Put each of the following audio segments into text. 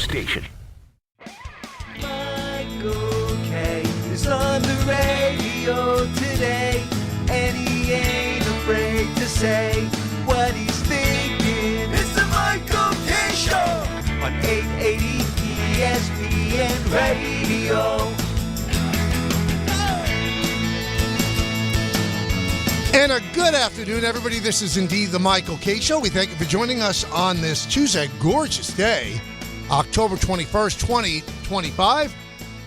station. Michael K. is on the radio today, and he ain't afraid to say what he's thinking. It's the Michael K. Show on 880 ESPN Radio. And a good afternoon, everybody. This is indeed the Michael K. Show. We thank you for joining us on this Tuesday, gorgeous day, October 21st, 2025.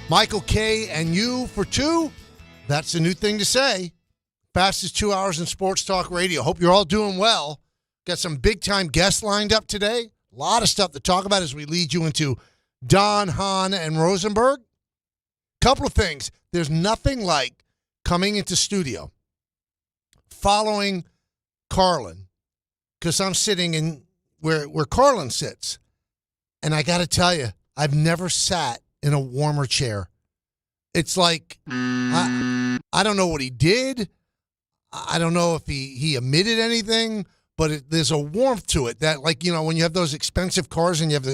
Michael K. and you for two. That's a new thing to say. Fastest 2 hours in sports talk radio. Hope you're all doing well. Got some big-time guests lined up today. A lot of stuff to talk about as we lead you into Don, Hahn, and Rosenberg. Couple of things. There's nothing like coming into studio, following Carlin, because I'm sitting in where Carlin sits. And I got to tell you, I've never sat in a warmer chair. It's like, I don't know what he did. I don't know if he emitted anything, but there's a warmth to it that, like, you know, when you have those expensive cars and you have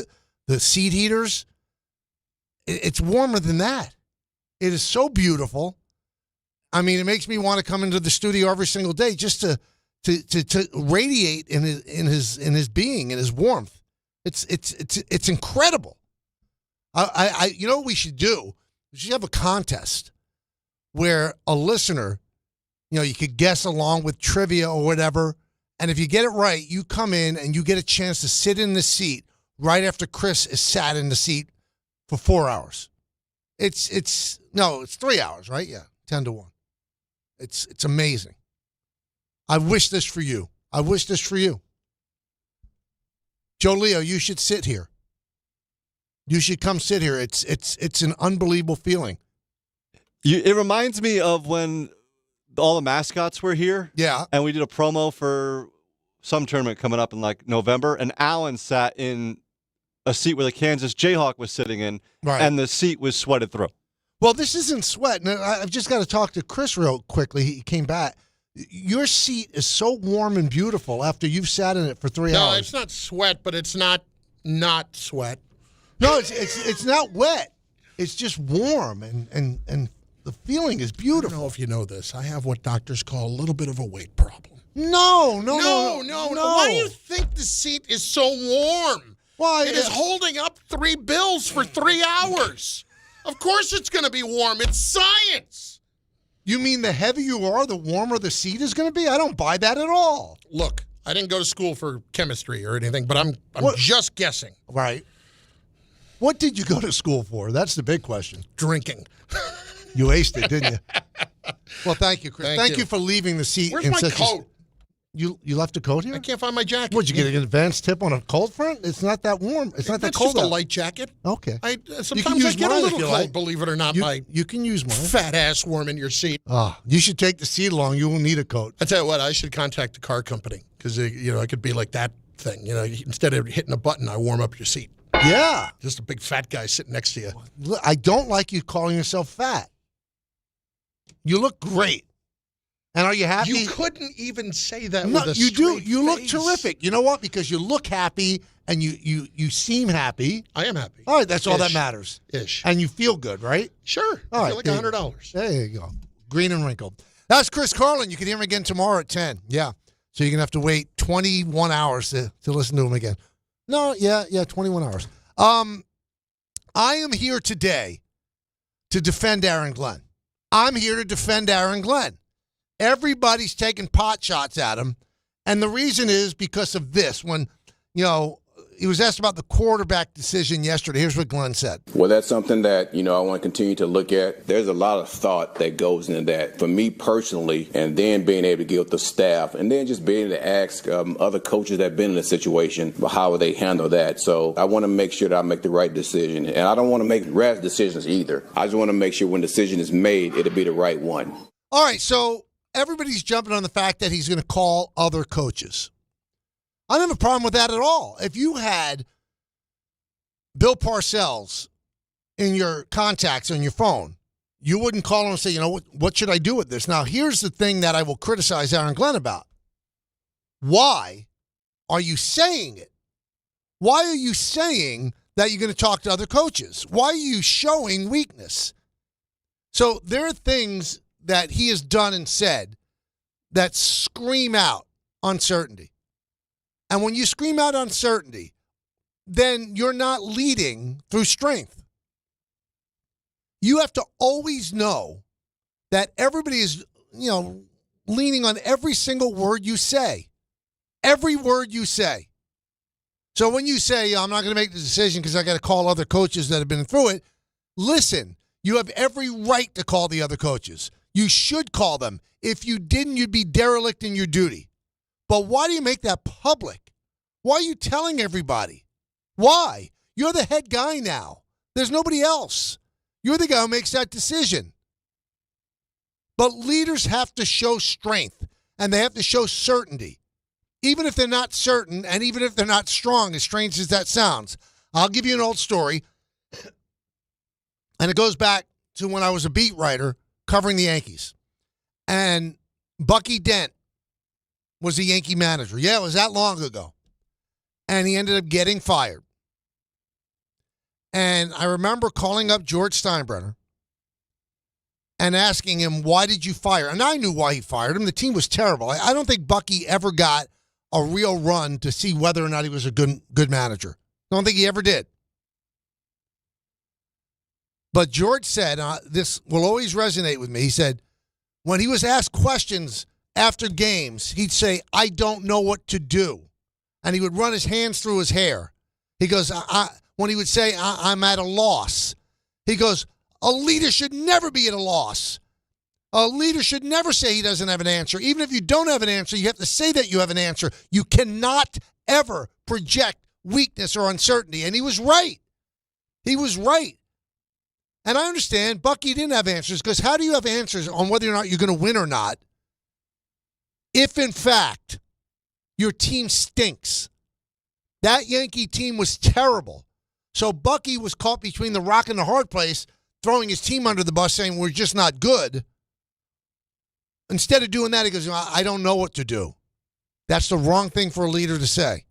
the seat heaters, it's warmer than that. It is so beautiful. I mean, it makes me want to come into the studio every single day just to radiate in his being, in his warmth. It's incredible. I you know what we should do? We should have a contest where a listener, you know, you could guess along with trivia or whatever, and if you get it right, you come in and you get a chance to sit in the seat right after Chris is sat in the seat for 4 hours. It's 3 hours, right? Yeah, 10 to 1. It's amazing. I wish this for you. I wish this for you. Joe Leo, you should sit here. You should come sit here. It's an unbelievable feeling. It reminds me of when all the mascots were here. Yeah. And we did a promo for some tournament coming up in like November, and Alan sat in a seat where the Kansas Jayhawk was sitting in, right, and the seat was sweated through. Well, this isn't sweat. And I've just got to talk to Chris real quickly. He came back. Your seat is so warm and beautiful after you've sat in it for 3 hours. No, it's not sweat, but it's not sweat. No, it's not wet. It's just warm, and the feeling is beautiful. I don't know if you know this. I have what doctors call a little bit of a weight problem. No. Why do you think the seat is so warm? Why? It is holding up 3 bills for 3 hours. Of course it's going to be warm. It's science. You mean the heavier you are, the warmer the seat is going to be? I don't buy that at all. Look, I didn't go to school for chemistry or anything, but I'm just guessing. Right. What did you go to school for? That's the big question. Drinking. You aced it, didn't you? Well, thank you, Chris. Thank you for leaving the seat. Where's my coat? You left a coat here? I can't find my jacket. What, did you get an advance tip on a cold front? It's not that warm. It's not that cold. It's just a light jacket. Okay. Sometimes I get a little cold, believe it or not. You can use mine. Fat ass warm in your seat. You should take the seat along. You will need a coat. I tell you what, I should contact the car company because I could be like that thing. You know, instead of hitting a button, I warm up your seat. Yeah. Just a big fat guy sitting next to you. I don't like you calling yourself fat. You look great. And are you happy? You couldn't even say that no, with a you do. straight You look face. terrific. You know what? Because you look happy and you seem happy. I am happy. All right, that's all that matters. Ish. And you feel good, right? Sure. All I feel right, like $100. There you go. Green and wrinkled. That's Chris Carlin. You can hear him again tomorrow at 10. Yeah. So you're going to have to wait 21 hours to listen to him again. No, yeah, 21 hours. I am here today to defend Aaron Glenn. I'm here to defend Aaron Glenn. Everybody's taking pot shots at him, and the reason is because of this. When, he was asked about the quarterback decision yesterday, here's what Glenn said. Well, that's something that, I want to continue to look at. There's a lot of thought that goes into that. For me personally, and then being able to get with the staff, and then just being able to ask other coaches that have been in the situation, how would they handle that? So I want to make sure that I make the right decision. And I don't want to make rash decisions either. I just want to make sure when the decision is made, it'll be the right one. All right, so everybody's jumping on the fact that he's going to call other coaches. I don't have a problem with that at all. If you had Bill Parcells in your contacts on your phone, you wouldn't call him and say, what should I do with this? Now, here's the thing that I will criticize Aaron Glenn about. Why are you saying it? Why are you saying that you're going to talk to other coaches? Why are you showing weakness? So there are things that he has done and said that scream out uncertainty. And when you scream out uncertainty, then you're not leading through strength. You have to always know that everybody is, leaning on every single word you say. Every word you say. So when you say, I'm not going to make the decision because I got to call other coaches that have been through it, listen, you have every right to call the other coaches. You should call them. If you didn't, you'd be derelict in your duty. But why do you make that public? Why are you telling everybody? Why? You're the head guy now. There's nobody else. You're the guy who makes that decision. But leaders have to show strength, and they have to show certainty. Even if they're not certain, and even if they're not strong, as strange as that sounds. I'll give you an old story, and it goes back to when I was a beat writer covering the Yankees. And Bucky Dent was the Yankee manager. Yeah, it was that long ago. And he ended up getting fired. And I remember calling up George Steinbrenner and asking him, why did you fire? And I knew why he fired him. The team was terrible. I don't think Bucky ever got a real run to see whether or not he was a good manager. I don't think he ever did. But George said, this will always resonate with me. He said, when he was asked questions after games, he'd say, I don't know what to do. And he would run his hands through his hair. He goes, when he would say, I'm at a loss, he goes, a leader should never be at a loss. A leader should never say he doesn't have an answer. Even if you don't have an answer, you have to say that you have an answer. You cannot ever project weakness or uncertainty. And he was right. He was right. And I understand Bucky didn't have answers, because how do you have answers on whether or not you're going to win or not if, in fact, your team stinks? That Yankee team was terrible. So Bucky was caught between the rock and the hard place, throwing his team under the bus, saying we're just not good. Instead of doing that, he goes, I don't know what to do. That's the wrong thing for a leader to say.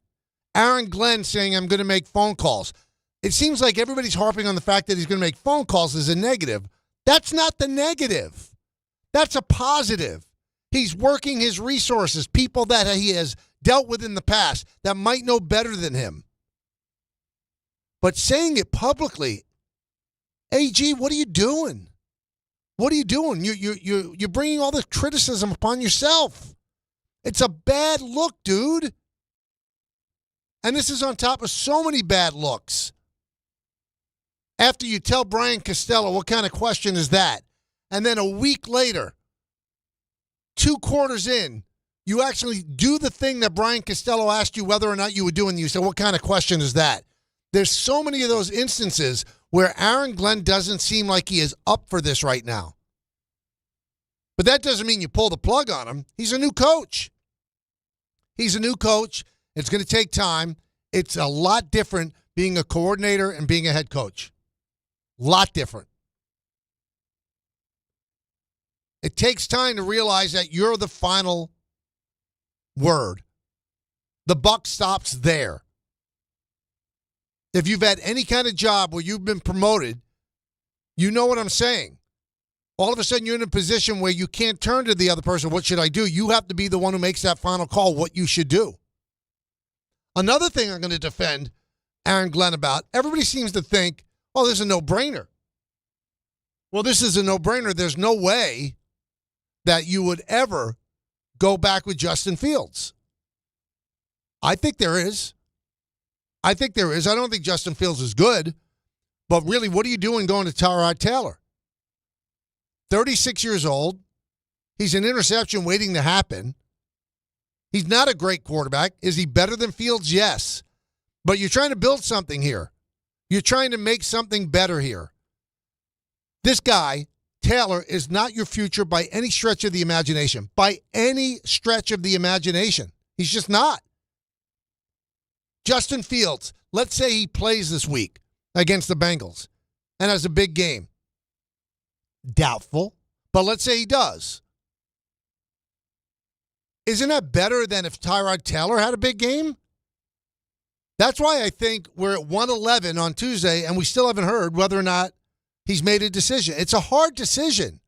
Aaron Glenn saying, I'm going to make phone calls. It seems like everybody's harping on the fact that he's going to make phone calls as a negative. That's not the negative. That's a positive. He's working his resources, people that he has dealt with in the past that might know better than him. But saying it publicly, AG, what are you doing? What are you doing? You're bringing all this criticism upon yourself. It's a bad look, dude. And this is on top of so many bad looks. After you tell Brian Costello, what kind of question is that? And then a week later, 2 quarters in, you actually do the thing that Brian Costello asked you whether or not you would do, and you say, what kind of question is that? There's so many of those instances where Aaron Glenn doesn't seem like he is up for this right now. But that doesn't mean you pull the plug on him. He's a new coach. He's a new coach. It's going to take time. It's a lot different being a coordinator and being a head coach. Lot different. It takes time to realize that you're the final word. The buck stops there. If you've had any kind of job where you've been promoted, you know what I'm saying. All of a sudden, you're in a position where you can't turn to the other person, what should I do? You have to be the one who makes that final call, what you should do. Another thing I'm going to defend Aaron Glenn about, everybody seems to think, oh, this is a no-brainer. Well, this is a no-brainer. There's no way that you would ever go back with Justin Fields. I think there is. I don't think Justin Fields is good. But really, what are you doing going to Tyrod Taylor? 36 years old. He's an interception waiting to happen. He's not a great quarterback. Is he better than Fields? Yes. But you're trying to build something here. You're trying to make something better here. This guy, Taylor, is not your future by any stretch of the imagination. By any stretch of the imagination. He's just not. Justin Fields, let's say he plays this week against the Bengals and has a big game. Doubtful, but let's say he does. Isn't that better than if Tyrod Taylor had a big game? That's why I think we're at 111 on Tuesday, and we still haven't heard whether or not he's made a decision. It's a hard decision.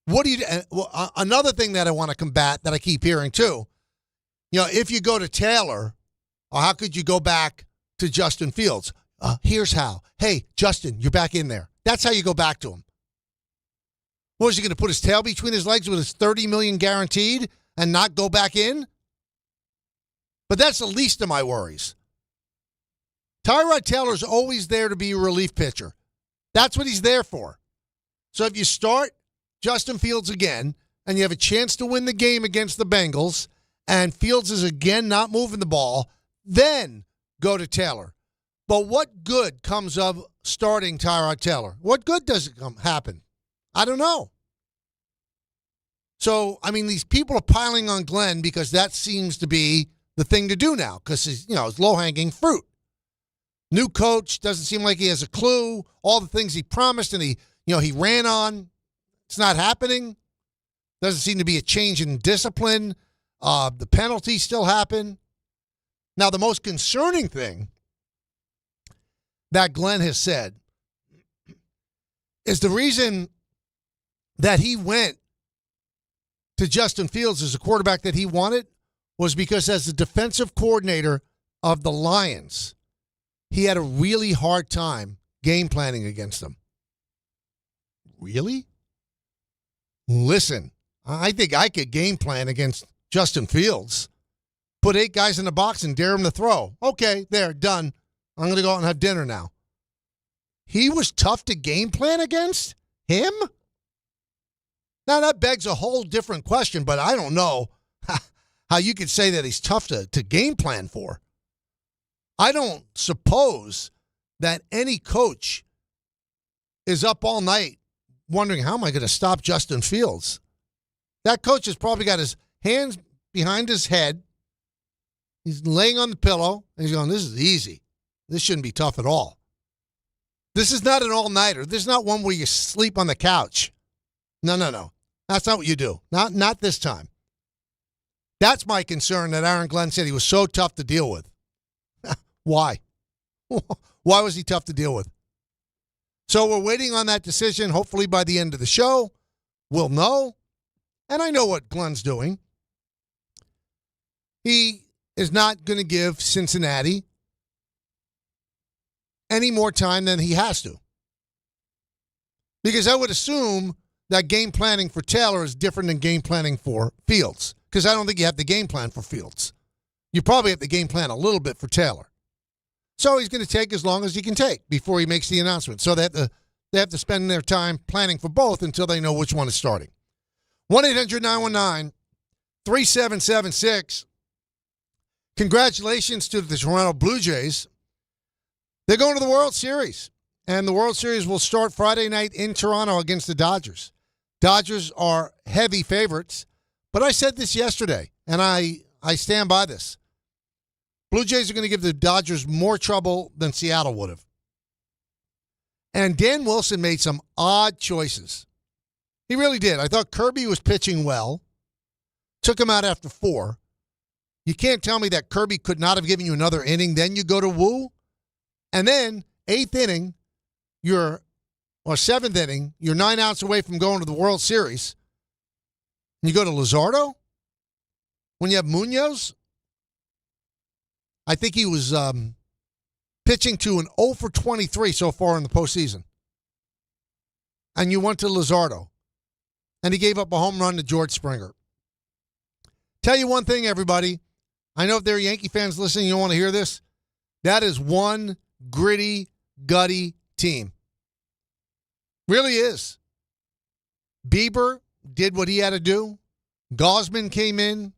What do you? Well, another thing that I want to combat that I keep hearing too, if you go to Taylor, or how could you go back to Justin Fields? Here's how. Hey, Justin, you're back in there. That's how you go back to him. What, is he going to put his tail between his legs with his $30 million guaranteed and not go back in? But that's the least of my worries. Tyrod Taylor's always there to be a relief pitcher. That's what he's there for. So if you start Justin Fields again and you have a chance to win the game against the Bengals and Fields is again not moving the ball, then go to Taylor. But what good comes of starting Tyrod Taylor? What good does it happen? I don't know. So, these people are piling on Glenn because that seems to be the thing to do now because, it's low-hanging fruit. New coach, doesn't seem like he has a clue. All the things he promised and he ran on, it's not happening. Doesn't seem to be a change in discipline. The penalties still happen. Now, the most concerning thing that Glenn has said is the reason that he went to Justin Fields as a quarterback that he wanted was because as the defensive coordinator of the Lions, he had a really hard time game planning against them. Really? Listen, I think I could game plan against Justin Fields. Put 8 guys in the box and dare him to throw. Okay, there, done. I'm going to go out and have dinner now. He was tough to game plan against? Him? Now, that begs a whole different question, but I don't know how you could say that he's tough to game plan for. I don't suppose that any coach is up all night wondering, how am I going to stop Justin Fields? That coach has probably got his hands behind his head. He's laying on the pillow, and he's going, this is easy. This shouldn't be tough at all. This is not an all-nighter. This is not one where you sleep on the couch. No. That's not what you do. Not this time. That's my concern that Aaron Glenn said he was so tough to deal with. Why? Why was he tough to deal with? So we're waiting on that decision. Hopefully by the end of the show, we'll know. And I know what Glenn's doing. He is not going to give Cincinnati any more time than he has to. Because I would assume that game planning for Taylor is different than game planning for Fields. Because I don't think you have the game plan for Fields. You probably have the game plan a little bit for Taylor. So he's going to take as long as he can take before he makes the announcement. So they have to spend their time planning for both until they know which one is starting. 1-800-919-3776. Congratulations to the Toronto Blue Jays. They're going to the World Series. And the World Series will start Friday night in Toronto against the Dodgers. Dodgers are heavy favorites. But I said this yesterday, and I stand by this. Blue Jays are going to give the Dodgers more trouble than Seattle would have. And Dan Wilson made some odd choices. He really did. I thought Kirby was pitching well. Took him out after 4. You can't tell me that Kirby could not have given you another inning. Then you go to Wu. And then, 8th inning, or 7th inning, you're 9 outs away from going to the World Series. And you go to Luzardo? When you have Munoz? I think he was pitching to an 0 for 23 so far in the postseason. And you went to Luzardo. And he gave up a home run to George Springer. Tell you one thing, everybody. I know if there are Yankee fans listening, you don't want to hear this. That is one gritty, gutty team. Really is. Bieber did what he had to do. Gosman came in.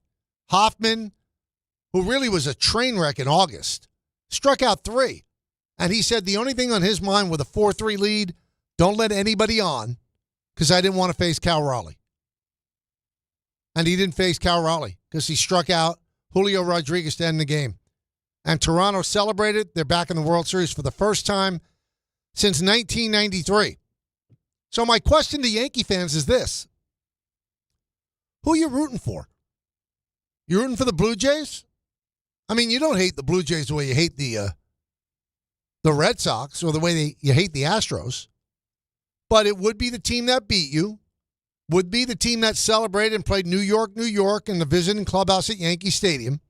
Hoffman, who really was a train wreck in August, struck out 3. And he said the only thing on his mind with a 4-3 lead, don't let anybody on because I didn't want to face Cal Raleigh. And he didn't face Cal Raleigh because he struck out Julio Rodriguez to end the game. And Toronto celebrated. They're back in the World Series for the first time since 1993. So my question to Yankee fans is this. Who are you rooting for? You rooting for the Blue Jays I mean, you don't hate the Blue Jays the way you hate the Red Sox or the way you hate the Astros, but it would be the team that beat you, would be the team that celebrated and played New York, New York in the visiting clubhouse at Yankee Stadium,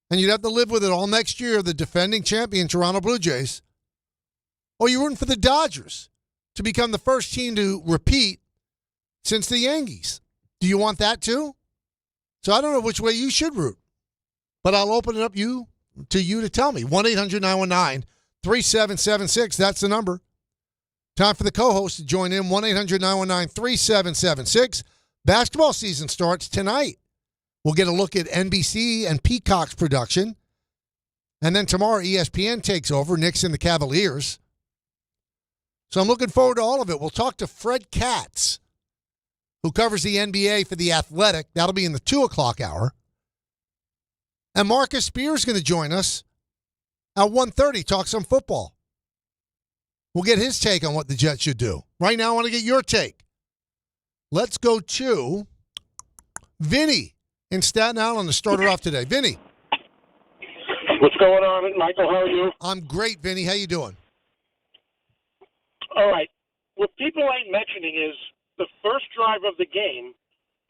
and you'd have to live with it all next year, the defending champion Toronto Blue Jays, or you're rooting for the Dodgers to become the first team to repeat since the Yankees. Do you want that too? So I don't know which way you should root, but I'll open it up to you to tell me. 1-800-919-3776. That's the number. Time for the co-host to join in. 1-800-919-3776. Basketball season starts tonight. We'll get a look at NBC and Peacock's production. And then tomorrow, ESPN takes over. Knicks and the Cavaliers. So I'm looking forward to all of it. We'll talk to Fred Katz, who covers the NBA for The Athletic. That'll be in the 2 o'clock hour. And Marcus Spears is going to join us at 1:30, talk some football. We'll get his take on what the Jets should do. Right now, I want to get your take. Let's go to Vinny in Staten Island to start her off today. Vinny. What's going on, Michael? How are you? I'm great, Vinny. How you doing? All right. What people ain't mentioning is the first drive of the game,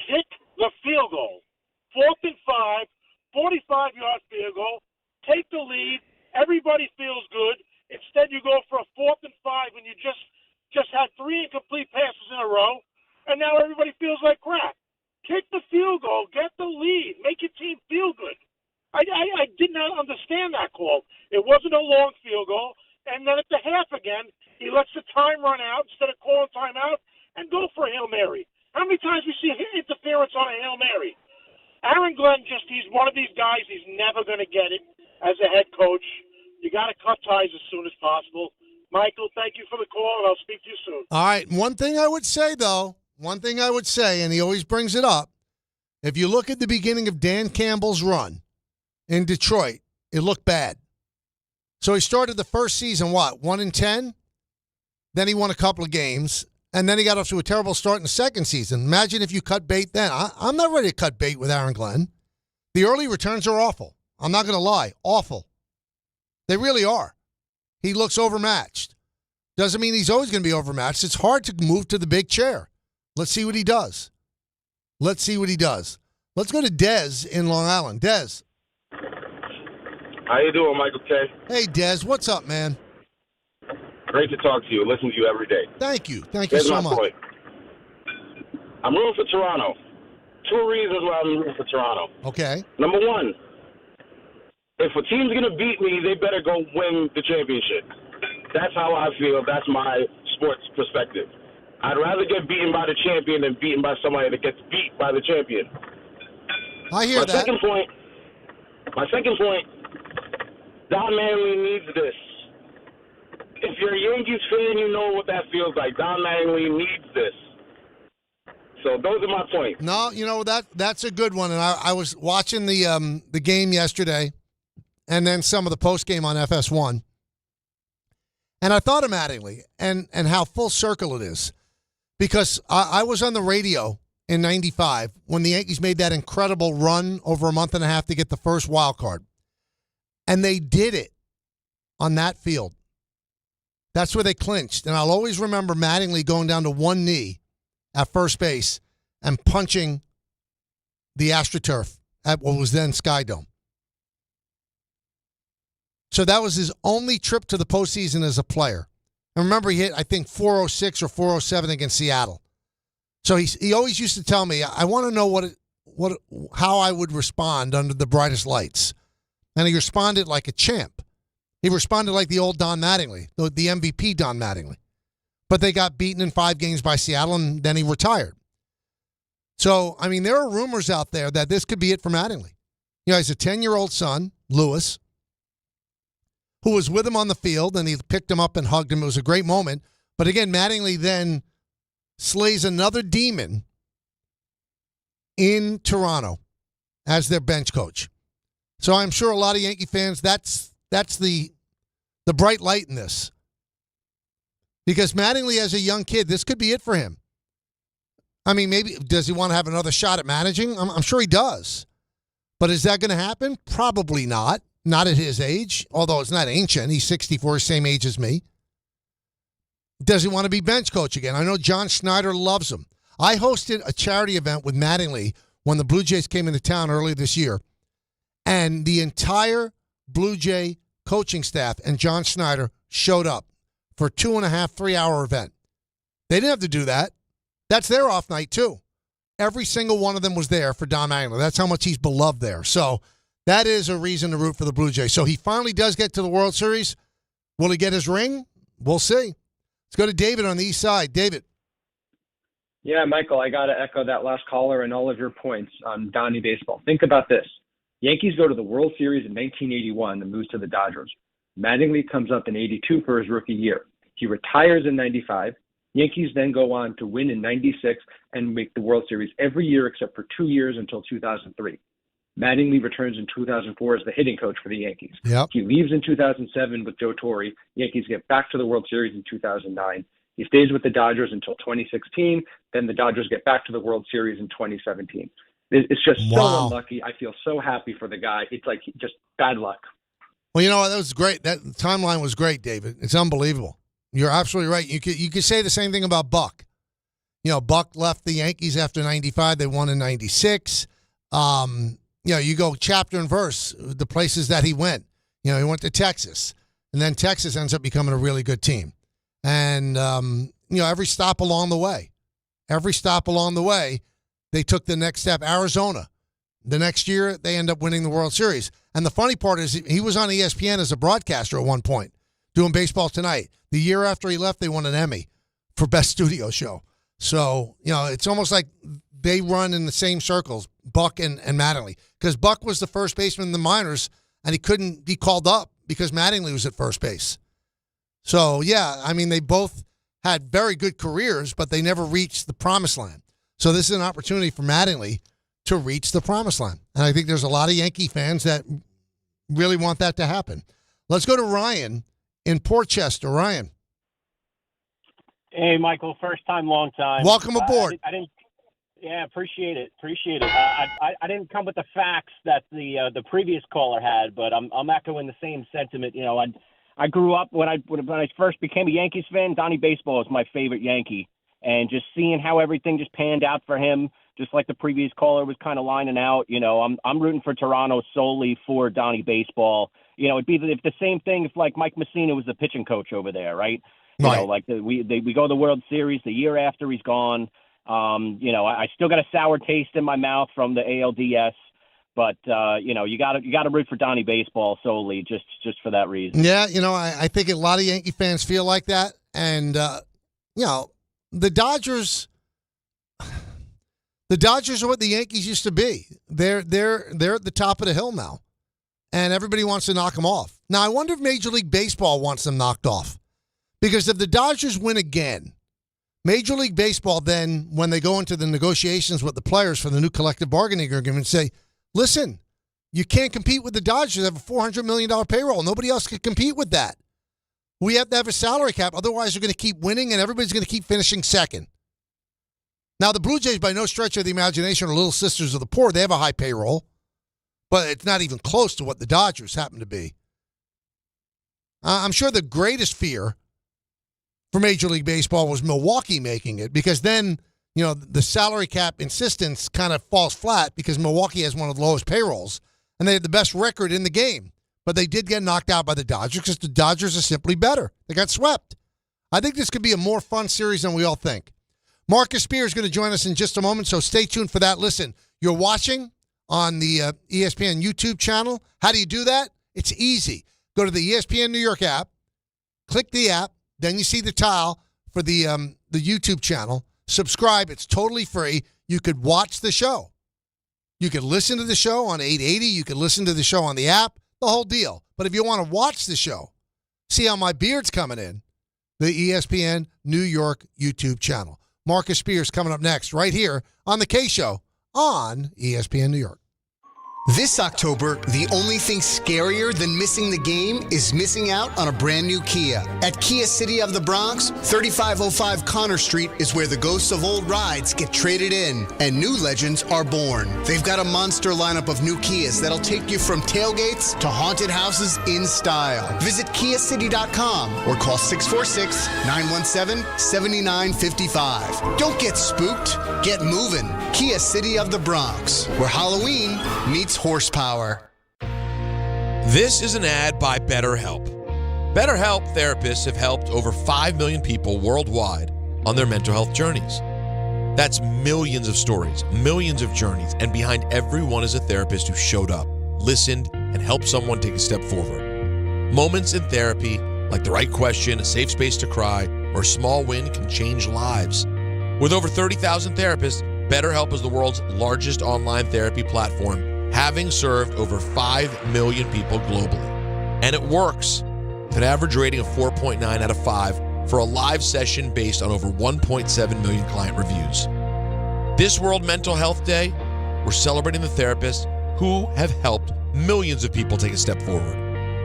kick the field goal. 4th and 5, 45-yard field goal, take the lead. Everybody feels good. Instead, you go for a 4th and 5, and you just had 3 incomplete passes in a row, and now everybody feels like crap. Kick the field goal, get the lead, make your team feel good. I did not understand that call. It wasn't a long field goal, and then at the half again, he lets the time run out instead of calling timeout and go for a Hail Mary. How many times we see interference on a Hail Mary? Aaron Glenn he's one of these guys, he's never going to get it as a head coach. You got to cut ties as soon as possible. Michael, thank you for the call, and I'll speak to you soon. All right. One thing I would say, and he always brings it up, if you look at the beginning of Dan Campbell's run in Detroit, it looked bad. So he started the first season, 1-10? Then he won a couple of games, and then he got off to a terrible start in the second season. Imagine if you cut bait then. I'm not ready to cut bait with Aaron Glenn. The early returns are awful. I'm not going to lie. Awful. They really are. He looks overmatched. Doesn't mean he's always going to be overmatched. It's hard to move to the big chair. Let's see what he does. Let's go to Dez in Long Island. Dez. How you doing, Michael K? Hey, Dez. What's up, man? Great to talk to you. Listen to you every day. Thank you. Thank Here's you so my much. point. I'm rooting for Toronto. 2 reasons why I'm rooting for Toronto. Okay. Number one, if a team's going to beat me, they better go win the championship. That's how I feel. That's my sports perspective. I'd rather get beaten by the champion than beaten by somebody that gets beat by the champion. I hear My that. second point, Don Manley needs this. If you're a Yankees fan, you know what that feels like. Don Manley needs this. So those are my points. No, you know, that's a good one. And I was watching the game yesterday and then some of the post game on FS1. And I thought of Mattingly and how full circle it is. Because I was on the radio in 95 when the Yankees made that incredible run over a month and a half to get the first wild card. And they did it on that field. That's where they clinched. And I'll always remember Mattingly going down to one knee at first base and punching the AstroTurf at what was then Sky Dome. So that was his only trip to the postseason as a player. And remember, he hit, I think, 406 or 407 against Seattle. So he always used to tell me, I want to know how I would respond under the brightest lights. And he responded like a champ. He responded like the old Don Mattingly, the MVP Don Mattingly. But they got beaten in 5 games by Seattle, and then he retired. So, I mean, there are rumors out there that this could be it for Mattingly. You know, he has a 10-year-old son, Lewis, who was with him on the field, and he picked him up and hugged him. It was a great moment. But again, Mattingly then slays another demon in Toronto as their bench coach. So I'm sure a lot of Yankee fans, that's the bright light in this. Because Mattingly, as a young kid, this could be it for him. I mean, maybe, does he want to have another shot at managing? I'm sure he does. But is that going to happen? Probably not. Not at his age, although it's not ancient. He's 64, same age as me. Does he want to be bench coach again? I know John Schneider loves him. I hosted a charity event with Mattingly when the Blue Jays came into town earlier this year, and the entire Blue Jay coaching staff and John Schneider showed up for a 2.5, 3-hour event. They didn't have to do that. That's their off night, too. Every single one of them was there for Don Mattingly. That's how much he's beloved there. So that is a reason to root for the Blue Jays. So he finally does get to the World Series. Will he get his ring? We'll see. Let's go to David on the east side. David. Yeah, Michael, I got to echo that last caller and all of your points on Donnie baseball. Think about this. Yankees go to the World Series in 1981 and moves to the Dodgers. Mattingly comes up in 82 for his rookie year. He retires in 95. Yankees then go on to win in 96 and make the World Series every year except for 2 years until 2003. Mattingly returns in 2004 as the hitting coach for the Yankees. Yep. He leaves in 2007 with Joe Torre. Yankees get back to the World Series in 2009. He stays with the Dodgers until 2016. Then the Dodgers get back to the World Series in 2017. It's just so unlucky. I feel so happy for the guy. It's like just bad luck. Well, you know what? That was great. That timeline was great, David. It's unbelievable. You're absolutely right. You could say the same thing about Buck. You know, Buck left the Yankees after 95. They won in 96. You go chapter and verse, the places that he went. You know, he went to Texas. And then Texas ends up becoming a really good team. And, every stop along the way, they took the next step. Arizona, the next year, they end up winning the World Series. And the funny part is he was on ESPN as a broadcaster at one point, doing Baseball Tonight. The year after he left, they won an Emmy for Best Studio Show. So, it's almost like they run in the same circles, Buck and Mattingly. Because Buck was the first baseman in the minors, and he couldn't be called up because Mattingly was at first base. So, they both had very good careers, but they never reached the promised land. So this is an opportunity for Mattingly to reach the promised land. And I think there's a lot of Yankee fans that really want that to happen. Let's go to Ryan in Port Chester. Ryan. Hey, Michael. First time, long time. Welcome aboard. I didn't. Yeah, appreciate it. I didn't come with the facts that the previous caller had, but I'm echoing the same sentiment. I grew up when I first became a Yankees fan. Donnie Baseball was my favorite Yankee, and just seeing how everything just panned out for him, just like the previous caller was kind of lining out. I'm rooting for Toronto solely for Donnie Baseball. It'd be if the same thing if like Mike Messina was the pitching coach over there, right? We go to the World Series the year after he's gone. I still got a sour taste in my mouth from the ALDS. But you got to root for Donnie Baseball solely just for that reason. Yeah, I think a lot of Yankee fans feel like that, and the Dodgers are what the Yankees used to be. They're at the top of the hill now, and everybody wants to knock them off. Now, I wonder if Major League Baseball wants them knocked off, because if the Dodgers win again, Major League Baseball then, when they go into the negotiations with the players for the new collective bargaining agreement, say, listen, you can't compete with the Dodgers. They have a $400 million payroll. Nobody else can compete with that. We have to have a salary cap. Otherwise, they're going to keep winning, and everybody's going to keep finishing second. Now, the Blue Jays, by no stretch of the imagination, are little sisters of the poor. They have a high payroll, but it's not even close to what the Dodgers happen to be. I'm sure the greatest fear for Major League Baseball was Milwaukee making it, because then the salary cap insistence kind of falls flat because Milwaukee has one of the lowest payrolls, and they had the best record in the game. But they did get knocked out by the Dodgers because the Dodgers are simply better. They got swept. I think this could be a more fun series than we all think. Marcus Spear is going to join us in just a moment, so stay tuned for that. Listen, you're watching on the ESPN YouTube channel. How do you do that? It's easy. Go to the ESPN New York app, click the app, then you see the tile for the YouTube channel. Subscribe. It's totally free. You could watch the show. You could listen to the show on 880. You could listen to the show on the app, the whole deal. But if you want to watch the show, see how my beard's coming in, the ESPN New York YouTube channel. Marcus Spears coming up next right here on The K Show on ESPN New York. This October, the only thing scarier than missing the game is missing out on a brand new Kia. At Kia City of the Bronx, 3505 Connor Street is where the ghosts of old rides get traded in and new legends are born. They've got a monster lineup of new Kias that'll take you from tailgates to haunted houses in style. Visit KiaCity.com or call 646-917-7955. Don't get spooked, get moving. Kia City of the Bronx, where Halloween meets horsepower. This is an ad by BetterHelp. BetterHelp therapists have helped over 5 million people worldwide on their mental health journeys. That's millions of stories, millions of journeys, and behind every one is a therapist who showed up, listened, and helped someone take a step forward. Moments in therapy, like the right question, a safe space to cry, or a small win can change lives. With over 30,000 therapists, BetterHelp is the world's largest online therapy platform, having served over 5 million people globally. And it works, with an average rating of 4.9 out of 5 for a live session based on over 1.7 million client reviews. This World Mental Health Day, we're celebrating the therapists who have helped millions of people take a step forward.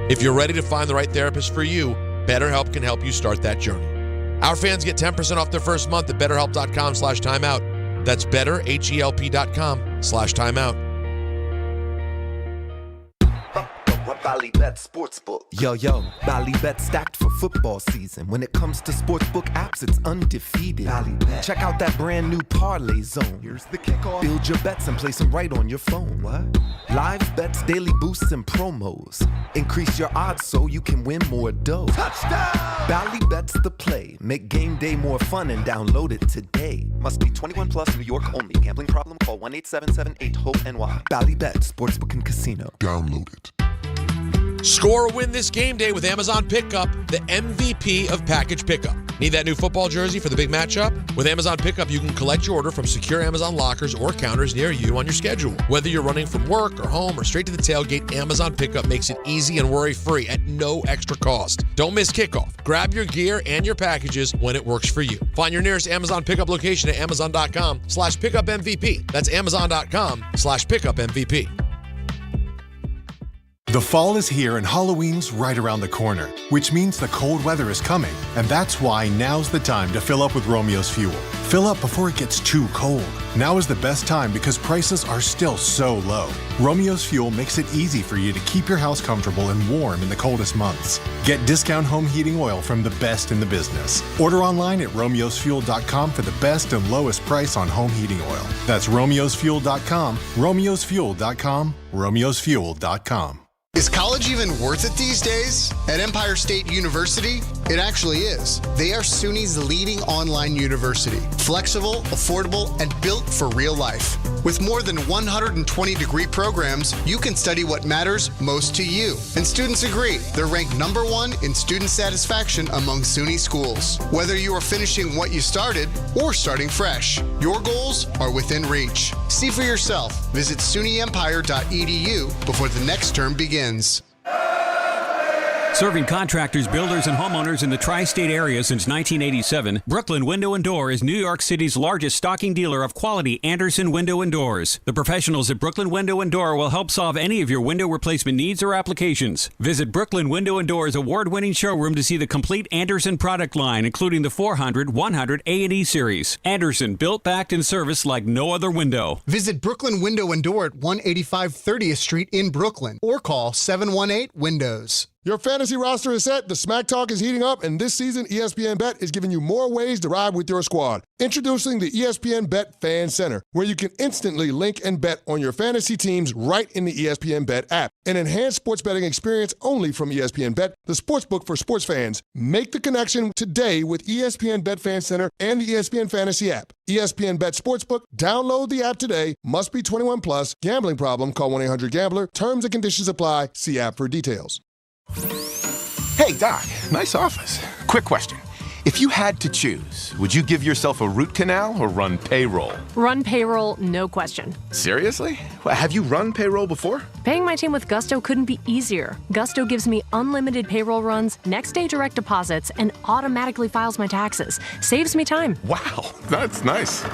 If you're ready to find the right therapist for you, BetterHelp can help you start that journey. Our fans get 10% off their first month at betterhelp.com/timeout. That's betterhelp.com/timeout. Ballybet Sportsbook. Yo, Ballybet stacked for football season. When it comes to sportsbook apps, it's undefeated. Ballybet. Check out that brand new parlay zone. Here's the kickoff. Build your bets and place them right on your phone. What? Live bets, daily boosts, and promos. Increase your odds so you can win more dough. Touchdown! Ballybet's the play. Make game day more fun and download it today. Must be 21 plus, New York only. Gambling problem? Call 1-877-8-HOPE-NY. Ballybet Sportsbook and Casino. Download it. Score a win this game day with Amazon Pickup, the MVP of package pickup. Need that new football jersey for the big matchup? With Amazon Pickup, you can collect your order from secure Amazon lockers or counters near you on your schedule. Whether you're running from work or home or straight to the tailgate, Amazon Pickup makes it easy and worry-free at no extra cost. Don't miss kickoff. Grab your gear and your packages when it works for you. Find your nearest Amazon Pickup location at amazon.com/pickupmvp. That's amazon.com/pickupmvp. The fall is here and Halloween's right around the corner, which means the cold weather is coming, and that's why now's the time to fill up with Romeo's Fuel. Fill up before it gets too cold. Now is the best time because prices are still so low. Romeo's Fuel makes it easy for you to keep your house comfortable and warm in the coldest months. Get discount home heating oil from the best in the business. Order online at romeosfuel.com for the best and lowest price on home heating oil. That's romeosfuel.com, romeosfuel.com, romeosfuel.com. Is college even worth it these days? At Empire State University, it actually is. They are SUNY's leading online university. Flexible, affordable, and built for real life. With more than 120 degree programs, you can study what matters most to you. And students agree. They're ranked #1 in student satisfaction among SUNY schools. Whether you are finishing what you started or starting fresh, your goals are within reach. See for yourself. Visit SUNYEmpire.edu before the next term begins. Serving contractors, builders, and homeowners in the tri-state area since 1987, Brooklyn Window & Door is New York City's largest stocking dealer of quality Andersen window and doors. The professionals at Brooklyn Window & Door will help solve any of your window replacement needs or applications. Visit Brooklyn Window & Door's award-winning showroom to see the complete Andersen product line, including the 400, 100, A&E series. Andersen, built, backed, and serviced like no other window. Visit Brooklyn Window & Door at 185 30th Street in Brooklyn or call 718-WINDOWS. Your fantasy roster is set, the smack talk is heating up, and this season ESPN Bet is giving you more ways to ride with your squad. Introducing the ESPN Bet Fan Center, where you can instantly link and bet on your fantasy teams right in the ESPN Bet app. An enhanced sports betting experience only from ESPN Bet, the sportsbook for sports fans. Make the connection today with ESPN Bet Fan Center and the ESPN Fantasy app. ESPN Bet Sportsbook, download the app today. Must be 21 plus. Gambling problem, call 1-800-GAMBLER. Terms and conditions apply. See app for details. Hey, Doc, nice office. Quick question. If you had to choose, would you give yourself a root canal or run payroll? Run payroll, no question. Seriously? Well, have you run payroll before? Paying my team with Gusto couldn't be easier. Gusto gives me unlimited payroll runs, next-day direct deposits, and automatically files my taxes. Saves me time. Wow, that's nice.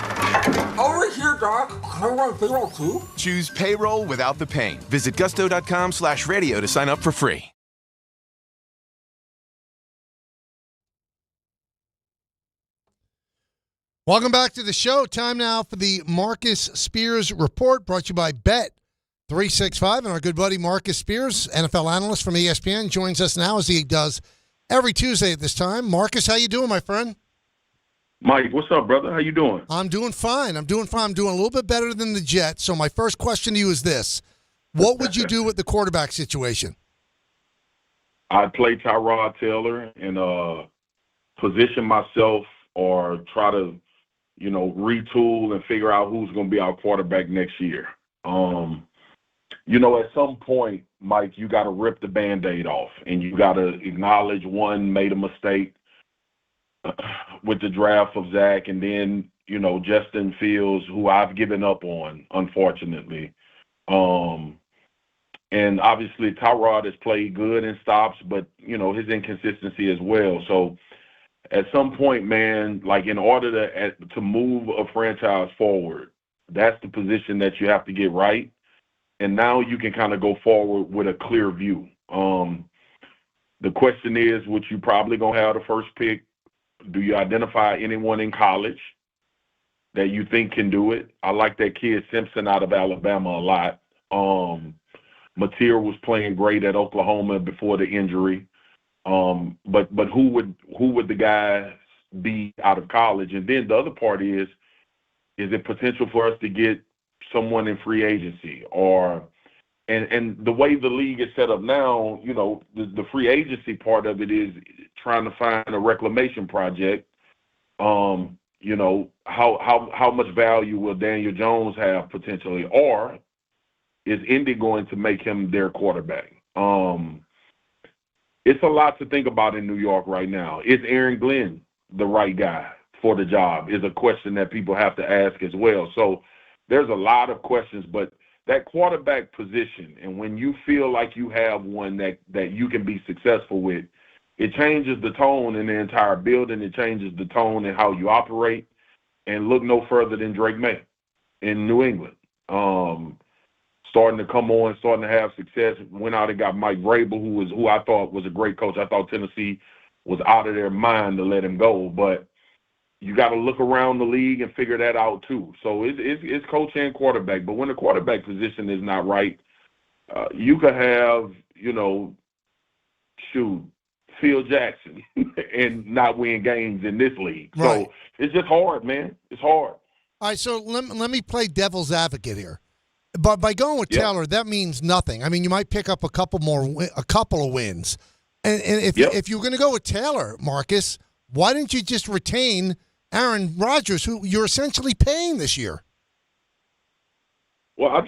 Over here, Doc. Can I run payroll too? Choose payroll without the pain. Visit gusto.com/radio to sign up for free. Welcome back to the show. Time now for the Marcus Spears Report, brought to you by Bet365. And our good buddy Marcus Spears, NFL analyst from ESPN, joins us now as he does every Tuesday at this time. Marcus, how you doing, my friend? Mike, what's up, brother? How you doing? I'm doing fine. I'm doing a little bit better than the Jets. So my first question to you is this. What would you do with the quarterback situation? I'd play Tyrod Taylor and position myself or try to retool and figure out who's going to be our quarterback next year. At some point, Mike, you got to rip the Band-Aid off, and you got to acknowledge one made a mistake with the draft of Zach, and then, Justin Fields, who I've given up on, unfortunately. And obviously Tyrod has played good in stops, but, his inconsistency as well. So, at some point, man, like in order to move a franchise forward, that's the position that you have to get right. And now you can kind of go forward with a clear view. The question is, which you probably going to have the first pick, do you identify anyone in college that you think can do it? I like that kid Simpson out of Alabama a lot. Mateer was playing great at Oklahoma before the injury. But who would the guys be out of college? And then the other part is it potential for us to get someone in free agency and the way the league is set up now, the free agency part of it is trying to find a reclamation project. How much value will Daniel Jones have potentially, or is Indy going to make him their quarterback? It's a lot to think about in New York right now. Is Aaron Glenn the right guy for the job is a question that people have to ask as well. So there's a lot of questions, but that quarterback position, and when you feel like you have one that you can be successful with, it changes the tone in the entire building. It changes the tone in how you operate. And look no further than Drake May in New England. Starting to come on, starting to have success. Went out and got Mike Vrabel, who I thought was a great coach. I thought Tennessee was out of their mind to let him go. But you got to look around the league and figure that out too. So it's coach and quarterback. But when the quarterback position is not right, you could have, Phil Jackson and not win games in this league. Right. So it's just hard, man. It's hard. All right, so let me play devil's advocate here. But by going with Taylor, that means nothing. I mean, you might pick up a couple of wins. And if you're going to go with Taylor, Marcus, why didn't you just retain Aaron Rodgers, who you're essentially paying this year? Well, I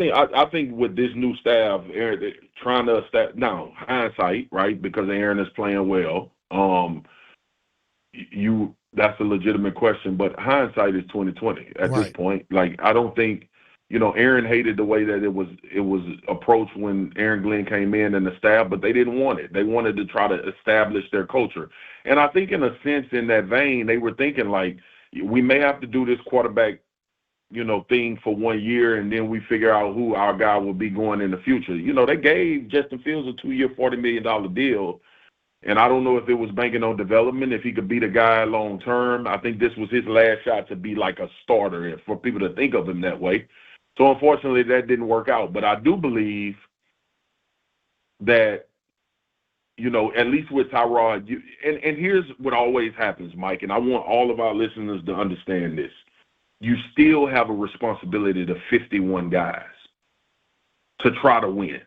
think with this new staff, Aaron, trying to now hindsight, right? Because Aaron is playing well. That's a legitimate question, but hindsight is 2020 at this point. Like, I don't think. Aaron hated the way that it was approached when Aaron Glenn came in and the staff, but they didn't want it. They wanted to try to establish their culture. And I think in a sense, in that vein, they were thinking like, we may have to do this quarterback, thing for 1 year, and then we figure out who our guy will be going in the future. They gave Justin Fields a 2-year, $40 million deal. And I don't know if it was banking on development, if he could be the guy long term. I think this was his last shot to be like a starter, for people to think of him that way. So, unfortunately, that didn't work out. But I do believe that, at least with Tyrod, and here's what always happens, Mike, and I want all of our listeners to understand this. You still have a responsibility to 51 guys to try to win.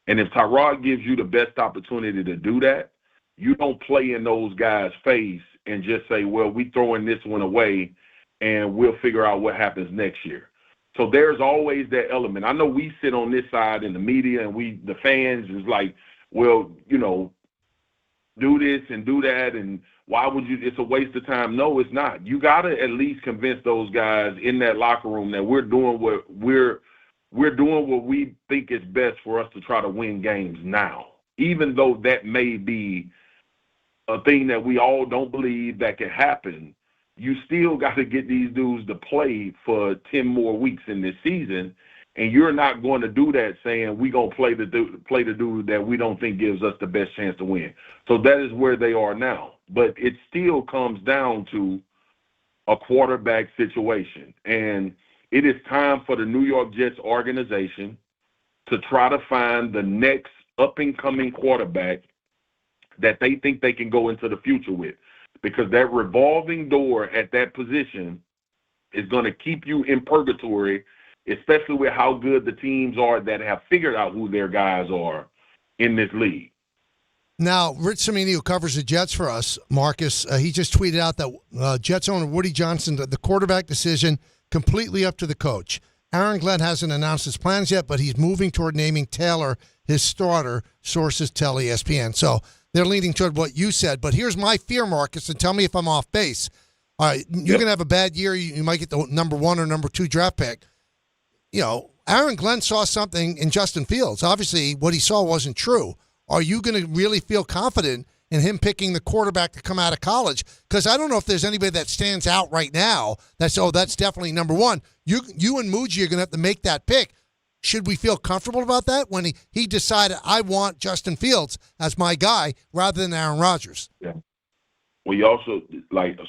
And if Tyrod gives you the best opportunity to do that, you don't play in those guys' face and just say, well, we throwing this one away and we'll figure out what happens next year. So there's always that element. I know we sit on this side in the media and the fans is like, well, do this and do that, and why would you? It's a waste of time. No, it's not. You got to at least convince those guys in that locker room that we're doing what we think is best for us to try to win games now, even though that may be a thing that we all don't believe that can happen. you still got to get these dudes to play for 10 more weeks in this season, and you're not going to do that saying we're going to play the dude that we don't think gives us the best chance to win. So that is where they are now. But it still comes down to a quarterback situation. And it is time for the New York Jets organization to try to find the next up-and-coming quarterback that they think they can go into the future with. Because that revolving door at that position is going to keep you in purgatory, especially with how good the teams are that have figured out who their guys are in this league. Now, Rich Cimini, who covers the Jets for us, Marcus, he just tweeted out that Jets owner Woody Johnson, the quarterback decision, completely up to the coach. Aaron Glenn hasn't announced his plans yet, but he's moving toward naming Taylor his starter, sources tell ESPN. So they're leaning toward what you said. But here's my fear, Marcus, and tell me if I'm off base. All right, you're going to have a bad year. You might get the number 1 or number 2 draft pick. You know, Aaron Glenn saw something in Justin Fields. Obviously, what he saw wasn't true. Are you going to really feel confident in him picking the quarterback to come out of college? Because I don't know if there's anybody that stands out right now that's definitely number 1. You and Muji are going to have to make that pick. Should we feel comfortable about that when he decided, I want Justin Fields as my guy rather than Aaron Rodgers? Yeah. Well, you also,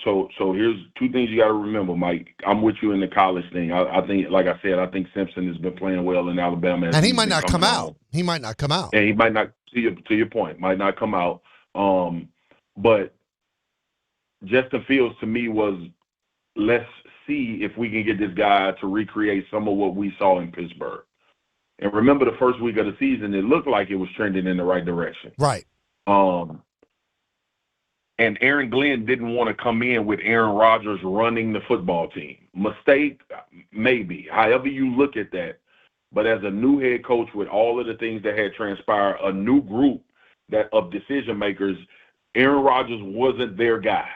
so here's 2 things you got to remember, Mike. I'm with you in the college thing. I think, like I said, I think Simpson has been playing well in Alabama. And he might not come out. He might not come out. And he might not, to your point, might not come out. But Justin Fields, to me, was let's see if we can get this guy to recreate some of what we saw in Pittsburgh. And remember the first week of the season, it looked like it was trending in the right direction. Right. And Aaron Glenn didn't want to come in with Aaron Rodgers running the football team. Mistake, maybe. However you look at that. But as a new head coach with all of the things that had transpired, a new group of decision makers, Aaron Rodgers wasn't their guy.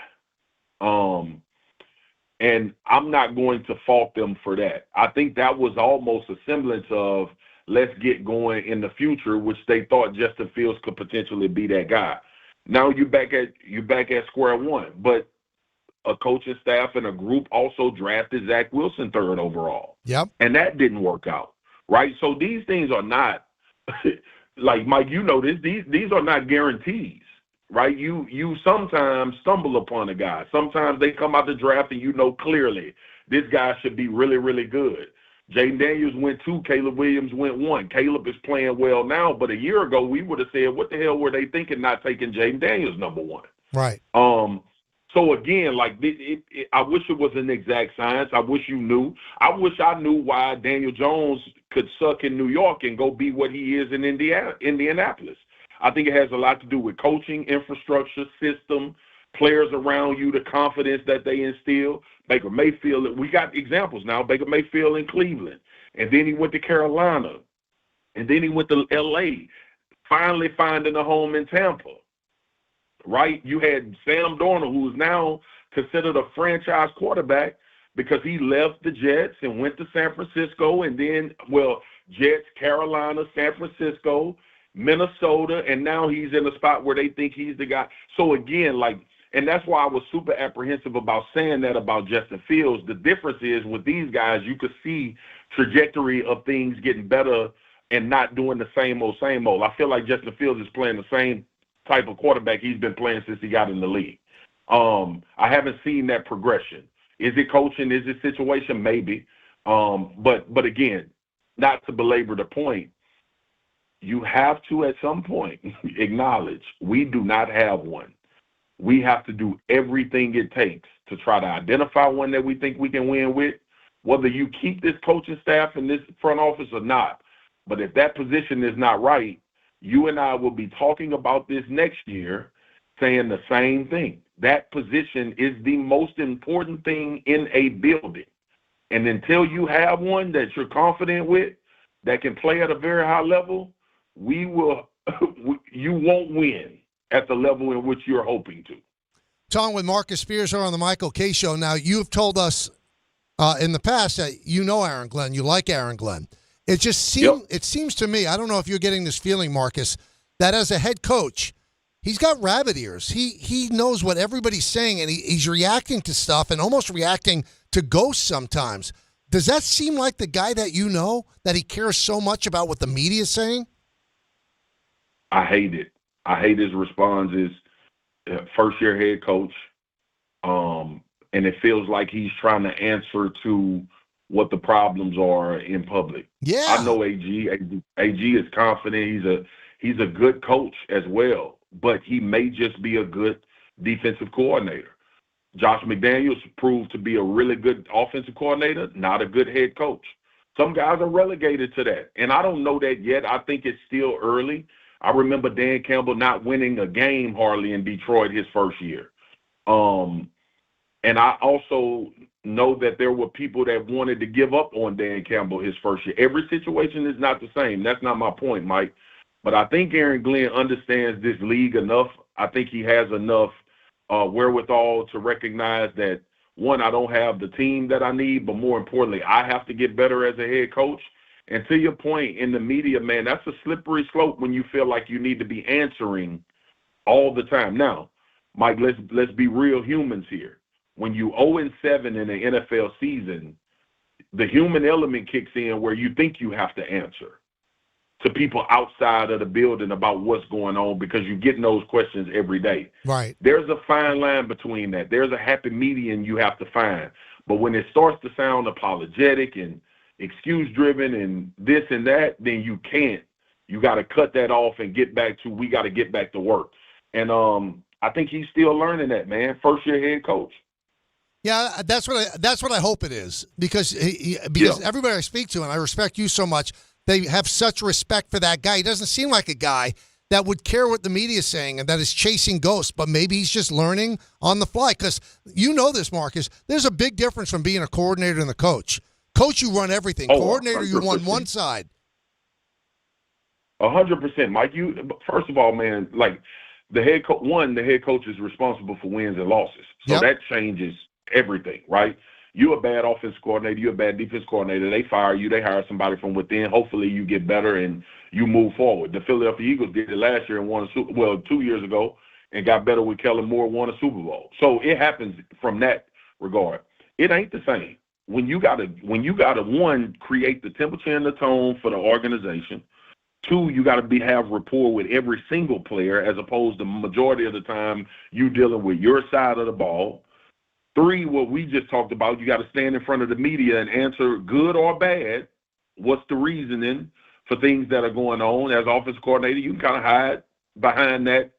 And I'm not going to fault them for that. I think that was almost a semblance of let's get going in the future, which they thought Justin Fields could potentially be that guy. Now you're back at square one. But a coaching staff and a group also drafted Zach Wilson 3rd overall. Yep. And that didn't work out. Right? So these things are not like Mike, you know this, these are not guarantees. Right? You sometimes stumble upon a guy. Sometimes they come out the draft and you know clearly this guy should be really, really good. Jaden Daniels went 2, Caleb Williams went 1. Caleb is playing well now, but a year ago we would have said, what the hell were they thinking not taking Jaden Daniels number 1? Right. So again, like I wish it was an exact science. I wish you knew. I wish I knew why Daniel Jones could suck in New York and go be what he is in Indianapolis. I think it has a lot to do with coaching, infrastructure, system, players around you, the confidence that they instill. Baker Mayfield, we got examples now. Baker Mayfield in Cleveland, and then he went to Carolina, and then he went to L.A., finally finding a home in Tampa, right? You had Sam Darnold, who is now considered a franchise quarterback because he left the Jets and went to San Francisco, and then, Jets, Carolina, San Francisco, Minnesota, and now he's in a spot where they think he's the guy. So again, and that's why I was super apprehensive about saying that about Justin Fields. The difference is with these guys, you could see trajectory of things getting better and not doing the same old. I feel like Justin Fields is playing the same type of quarterback he's been playing since he got in the league. I haven't seen that progression. Is it coaching? Is it situation? Maybe. But again, not to belabor the point, you have to at some point acknowledge we do not have one. We have to do everything it takes to try to identify one that we think we can win with, whether you keep this coaching staff in this front office or not. But if that position is not right, you and I will be talking about this next year saying the same thing. That position is the most important thing in a building. And until you have one that you're confident with, that can play at a very high level, you won't win at the level in which you're hoping to. Talking with Marcus Spears on the Michael K. Show. Now, you've told us in the past that you know Aaron Glenn, you like Aaron Glenn. It just seems, It seems to me, I don't know if you're getting this feeling, Marcus, that as a head coach, he's got rabbit ears. He knows what everybody's saying, and he's reacting to stuff and almost reacting to ghosts sometimes. Does that seem like the guy that you know, that he cares so much about what the media is saying? I hate it. I hate his responses. First-year head coach, and it feels like he's trying to answer to what the problems are in public. Yeah, I know AG. AG is confident. He's a good coach as well, but he may just be a good defensive coordinator. Josh McDaniels proved to be a really good offensive coordinator, not a good head coach. Some guys are relegated to that, and I don't know that yet. I think it's still early. I remember Dan Campbell not winning a game hardly in Detroit his first year. And I also know that there were people that wanted to give up on Dan Campbell his first year. Every situation is not the same. That's not my point, Mike. But I think Aaron Glenn understands this league enough. I think he has enough wherewithal to recognize that, one, I don't have the team that I need, but more importantly, I have to get better as a head coach. And to your point, in the media, man, that's a slippery slope when you feel like you need to be answering all the time. Now, Mike, let's be real humans here. When you 0-7 in the NFL season, the human element kicks in where you think you have to answer to people outside of the building about what's going on because you're getting those questions every day. Right. There's a fine line between that. There's a happy median you have to find. But when it starts to sound apologetic and excuse-driven and this and that, then you can't. You got to cut that off and we got to get back to work. And I think he's still learning that, man. First-year head coach. Yeah, that's what I hope it is because everybody I speak to, and I respect you so much, they have such respect for that guy. He doesn't seem like a guy that would care what the media is saying and that is chasing ghosts, but maybe he's just learning on the fly because you know this, Marcus. There's a big difference from being a coordinator and the coach. Coach, you run everything. Coordinator, 100%. You run one side. 100%, Mike. First of all, man, like the head coach is responsible for wins and losses, so that changes everything, right? You're a bad offense coordinator, you're a bad defense coordinator. They fire you, they hire somebody from within. Hopefully, you get better and you move forward. The Philadelphia Eagles did it last year and won a Super Bowl, 2 years ago, and got better with Kellen Moore, won a Super Bowl. So it happens from that regard. It ain't the same. When you gotta one, create the temperature and the tone for the organization. Two, you got to have rapport with every single player as opposed to majority of the time you dealing with your side of the ball. Three, what we just talked about, you got to stand in front of the media and answer good or bad. What's the reasoning for things that are going on? As offensive coordinator, you can kind of hide behind that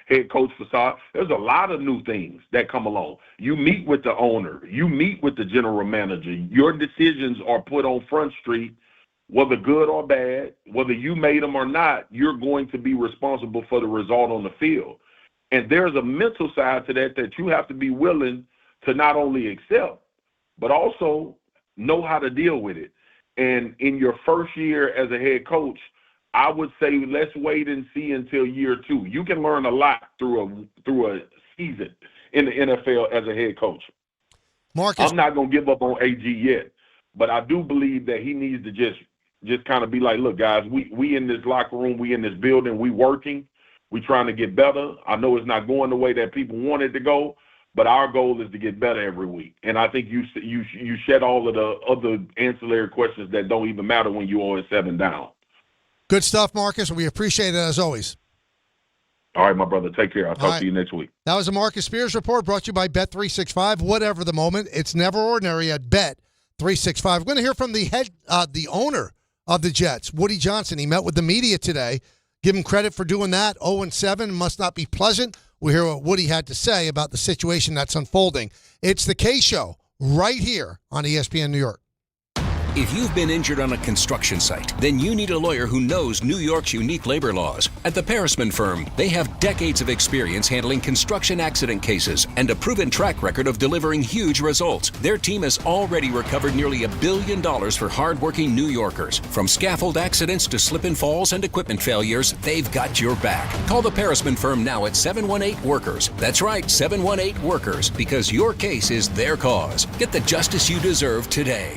head coach facade. There's a lot of new things that come along. You meet with the owner. You meet with the general manager. Your decisions are put on Front Street, whether good or bad, whether you made them or not, you're going to be responsible for the result on the field. And there's a mental side to that you have to be willing to not only accept, but also know how to deal with it. And in your first year as a head coach, I would say let's wait and see until year 2. You can learn a lot through a season in the NFL as a head coach. Marcus, I'm not going to give up on AG yet, but I do believe that he needs to just kind of be like, look, guys, we in this locker room, we in this building, we working, we trying to get better. I know it's not going the way that people want it to go, but our goal is to get better every week. And I think you shed all of the other ancillary questions that don't even matter when you are 7 down. Good stuff, Marcus. We appreciate it as always. All right, my brother. Take care. I'll talk to you next week. That was a Marcus Spears report brought to you by Bet365. Whatever the moment, it's never ordinary at Bet365. We're going to hear from the owner of the Jets, Woody Johnson. He met with the media today. Give him credit for doing that. 0-7 must not be pleasant. We'll hear what Woody had to say about the situation that's unfolding. It's the K Show right here on ESPN New York. If you've been injured on a construction site, then you need a lawyer who knows New York's unique labor laws. At the Parisman Firm, they have decades of experience handling construction accident cases and a proven track record of delivering huge results. Their team has already recovered nearly $1 billion for hardworking New Yorkers. From scaffold accidents to slip and falls and equipment failures, they've got your back. Call the Parisman Firm now at 718-WORKERS. That's right, 718-WORKERS, because your case is their cause. Get the justice you deserve today.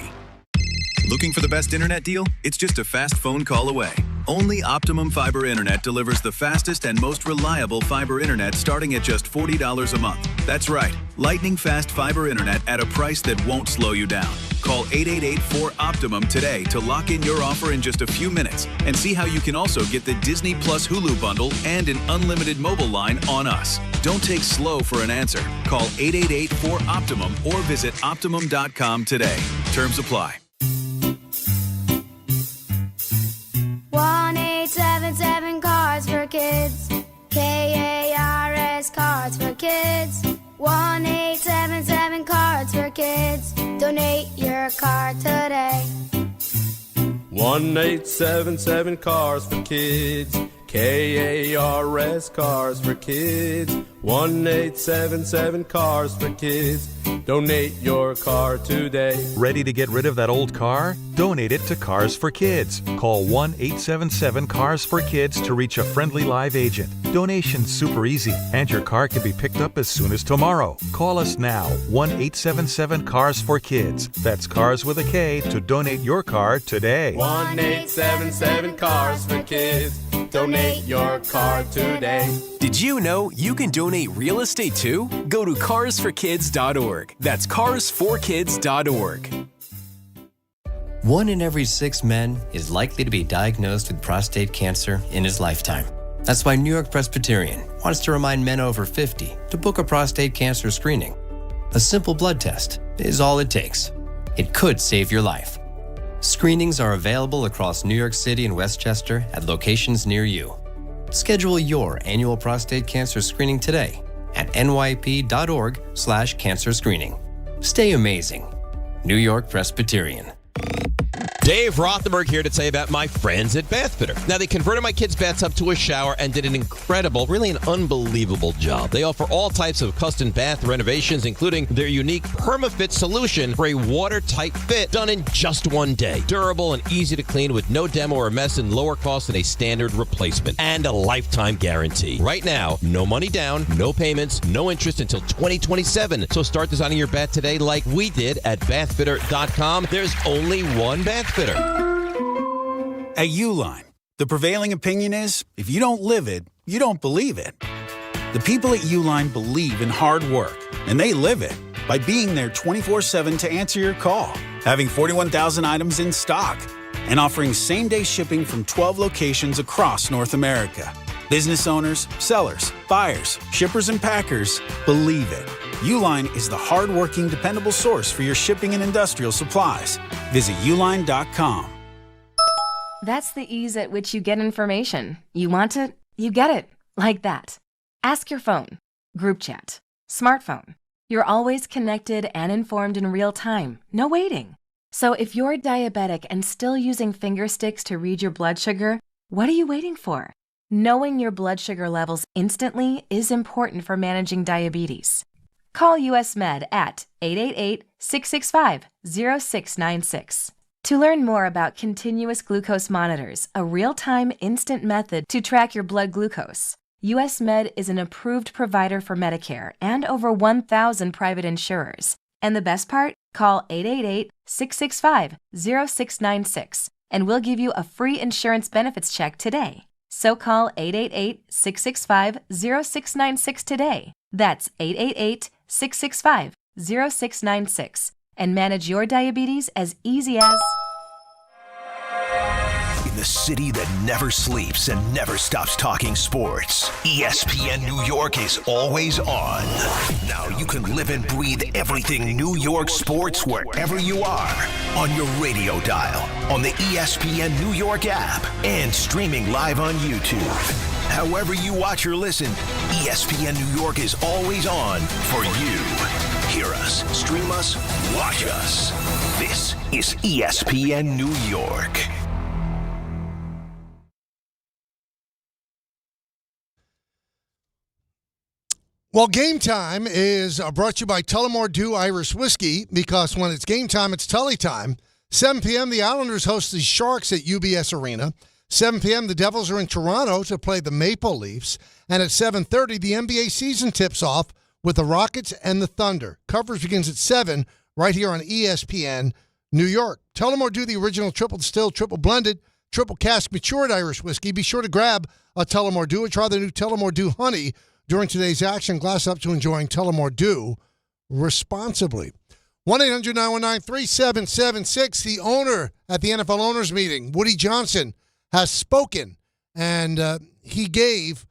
Looking for the best internet deal? It's just a fast phone call away. Only Optimum Fiber Internet delivers the fastest and most reliable fiber internet starting at just $40 a month. That's right, lightning fast fiber internet at a price that won't slow you down. Call 888-4OPTIMUM today to lock in your offer in just a few minutes and see how you can also get the Disney Plus Hulu bundle and an unlimited mobile line on us. Don't take slow for an answer. Call 888-4OPTIMUM or visit Optimum.com today. Terms apply. 1-877 Cards for Kids. KARS Cards for Kids. 1-877 Cards for Kids. Donate your card today. 1-877 Cars for Kids. KARS Cars for Kids. 1-877 Cars for Kids. Donate your car today. Ready to get rid of that old car? Donate it to Cars for Kids. Call 1-877-CARS-FOR-KIDS to reach a friendly live agent. Donation's super easy, and your car can be picked up as soon as tomorrow. Call us now, 1-877-CARS-FOR-KIDS. That's Cars with a K to donate your car today. 1-877 Cars for Kids. Donate your car today. Did you know you can donate real estate too? Go to carsforkids.org. That's carsforkids.org. 1 in every 6 men is likely to be diagnosed with prostate cancer in his lifetime. That's why New York Presbyterian wants to remind men over 50 to book a prostate cancer screening. A simple blood test is all it takes. It could save your life. Screenings are available across New York City and Westchester at locations near you. Schedule your annual prostate cancer screening today at nyp.org/cancer screening. Stay amazing. New York Presbyterian. Dave Rothenberg here to tell you about my friends at Bathfitter. Now, they converted my kid's bathtub to a shower and did an incredible, really an unbelievable job. They offer all types of custom bath renovations, including their unique PermaFit solution for a watertight fit done in just one day. Durable and easy to clean with no demo or mess and lower cost than a standard replacement. And a lifetime guarantee. Right now, no money down, no payments, no interest until 2027. So start designing your bath today like we did at bathfitter.com. There's only one Bathfitter. At Uline, the prevailing opinion is, if you don't live it, you don't believe it. The people at Uline believe in hard work, and they live it by being there 24/7 to answer your call, having 41,000 items in stock, and offering same-day shipping from 12 locations across North America. Business owners, sellers, buyers, shippers, and packers believe it. Uline is the hard-working, dependable source for your shipping and industrial supplies. Visit uline.com. That's the ease at which you get information. You want it, you get it. Like that. Ask your phone. Group chat. Smartphone. You're always connected and informed in real time. No waiting. So if you're diabetic and still using finger sticks to read your blood sugar, what are you waiting for? Knowing your blood sugar levels instantly is important for managing diabetes. Call US Med at 888-665-0696. To learn more about continuous glucose monitors, a real-time instant method to track your blood glucose, US Med is an approved provider for Medicare and over 1,000 private insurers. And the best part? Call 888-665-0696 and we'll give you a free insurance benefits check today. So call 888-665-0696 today. That's 888-665-0696 and manage your diabetes as easy as... In the city that never sleeps and never stops talking sports, ESPN New York is always on. Now you can live and breathe everything New York sports wherever you are. On your radio dial, on the ESPN New York app, and streaming live on YouTube. However you watch or listen, ESPN New York is always on for you. Hear us, stream us, watch us. This is ESPN New York. Well, Game Time is brought to you by Tullamore Dew Irish Whiskey, because when it's game time, it's Tully time. 7 p.m., the Islanders host the Sharks at UBS Arena. 7 p.m., the Devils are in Toronto to play the Maple Leafs. And at 7:30, the NBA season tips off with the Rockets and the Thunder. Coverage begins at 7 right here on ESPN New York. Tullamore Dew, the original triple distilled, triple blended, triple cask matured Irish whiskey. Be sure to grab a Tullamore Dew and try the new Tullamore Dew Honey during today's action. Glass up to enjoying Tullamore Dew responsibly. 1-800-919-3776. The owner at the NFL owners meeting, Woody Johnson, has spoken, and he gave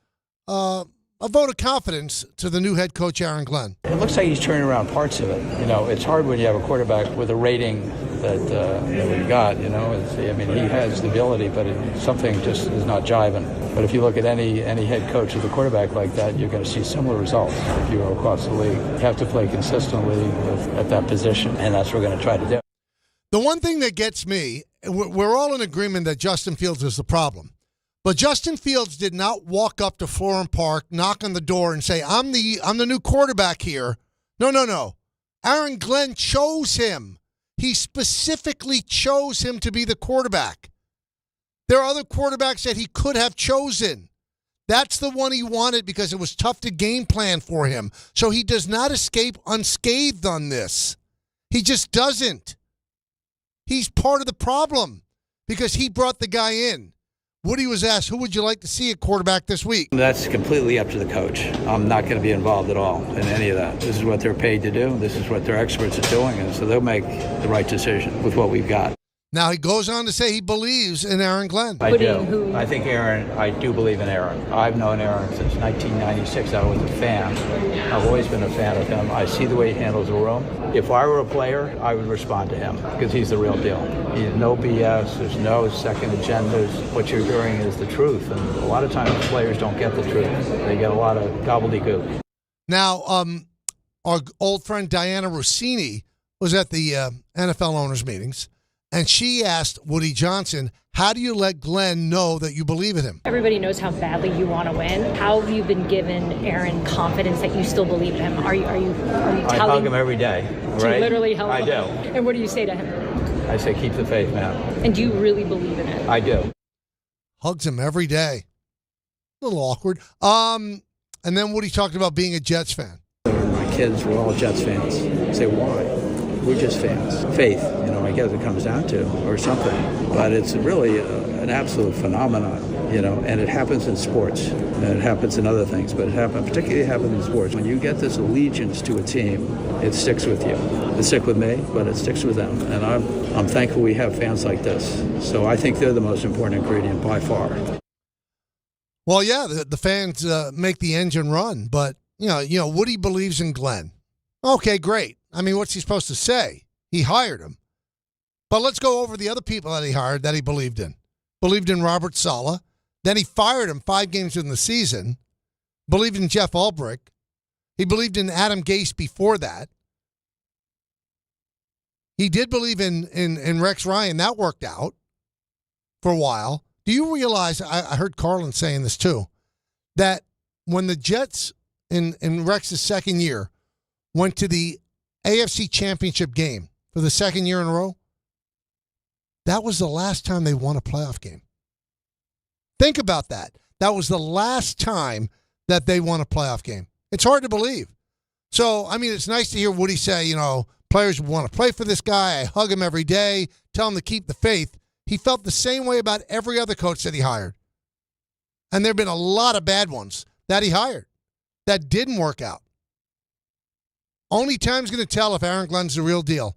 a vote of confidence to the new head coach, Aaron Glenn. It looks like he's turning around parts of it. You know, it's hard when you have a quarterback with a rating that we got. You know, I mean, he has the ability, but something just is not jiving. But if you look at any head coach with a quarterback like that, you're going to see similar results if you go across the league. You have to play consistently at that position, and that's what we're going to try to do. The one thing that gets me, we're all in agreement that Justin Fields is the problem. But Justin Fields did not walk up to Florham Park, knock on the door, and say, I'm the new quarterback here. No. Aaron Glenn chose him. He specifically chose him to be the quarterback. There are other quarterbacks that he could have chosen. That's the one he wanted because it was tough to game plan for him. So he does not escape unscathed on this. He just doesn't. He's part of the problem because he brought the guy in. Woody was asked, who would you like to see at quarterback this week? That's completely up to the coach. I'm not going to be involved at all in any of that. This is what they're paid to do. This is what their experts are doing, and so they'll make the right decision with what we've got. Now, he goes on to say he believes in Aaron Glenn. I do. I think I do believe in Aaron. I've known Aaron since 1996. I was a fan. I've always been a fan of him. I see the way he handles the room. If I were a player, I would respond to him because he's the real deal. He's no BS. There's no second agendas. What you're hearing is the truth. And a lot of times players don't get the truth. They get a lot of gobbledygook. Now, our old friend Diana Rossini was at the NFL owners meetings. And she asked Woody Johnson, how do you let Glenn know that you believe in him? Everybody knows how badly you want to win. How have you been given Aaron confidence that you still believe in him? Are you telling? I hug him every day. Do you literally hug him? I do. And what do you say to him? I say, keep the faith, man. And do you really believe in it? I do. Hugs him every day. A little awkward. And then Woody talked about being a Jets fan. My kids were all Jets fans. I say, why? We're just fans. Faith, I guess it comes down to, or something. But it's really an absolute phenomenon, and it happens in sports, and it happens in other things, but particularly happens in sports. When you get this allegiance to a team, it sticks with you. It sticks with me, but it sticks with them. And I'm thankful we have fans like this. So I think they're the most important ingredient by far. Well, yeah, the fans make the engine run, but, Woody believes in Glenn. Okay, great. I mean, what's he supposed to say? He hired him. But let's go over the other people that he hired that he believed in. Believed in Robert Saleh. Then he fired him 5 games in the season. Believed in Jeff Ulbrich. He believed in Adam Gase before that. He did believe in Rex Ryan. That worked out for a while. Do you realize, I heard Carlin saying this too, that when the Jets in Rex's second year went to the AFC Championship game for the second year in a row, that was the last time they won a playoff game. Think about that. That was the last time that they won a playoff game. It's hard to believe. So, I mean, it's nice to hear Woody say, players want to play for this guy. I hug him every day, tell him to keep the faith. He felt the same way about every other coach that he hired. And there have been a lot of bad ones that he hired that didn't work out. Only time's going to tell if Aaron Glenn's the real deal.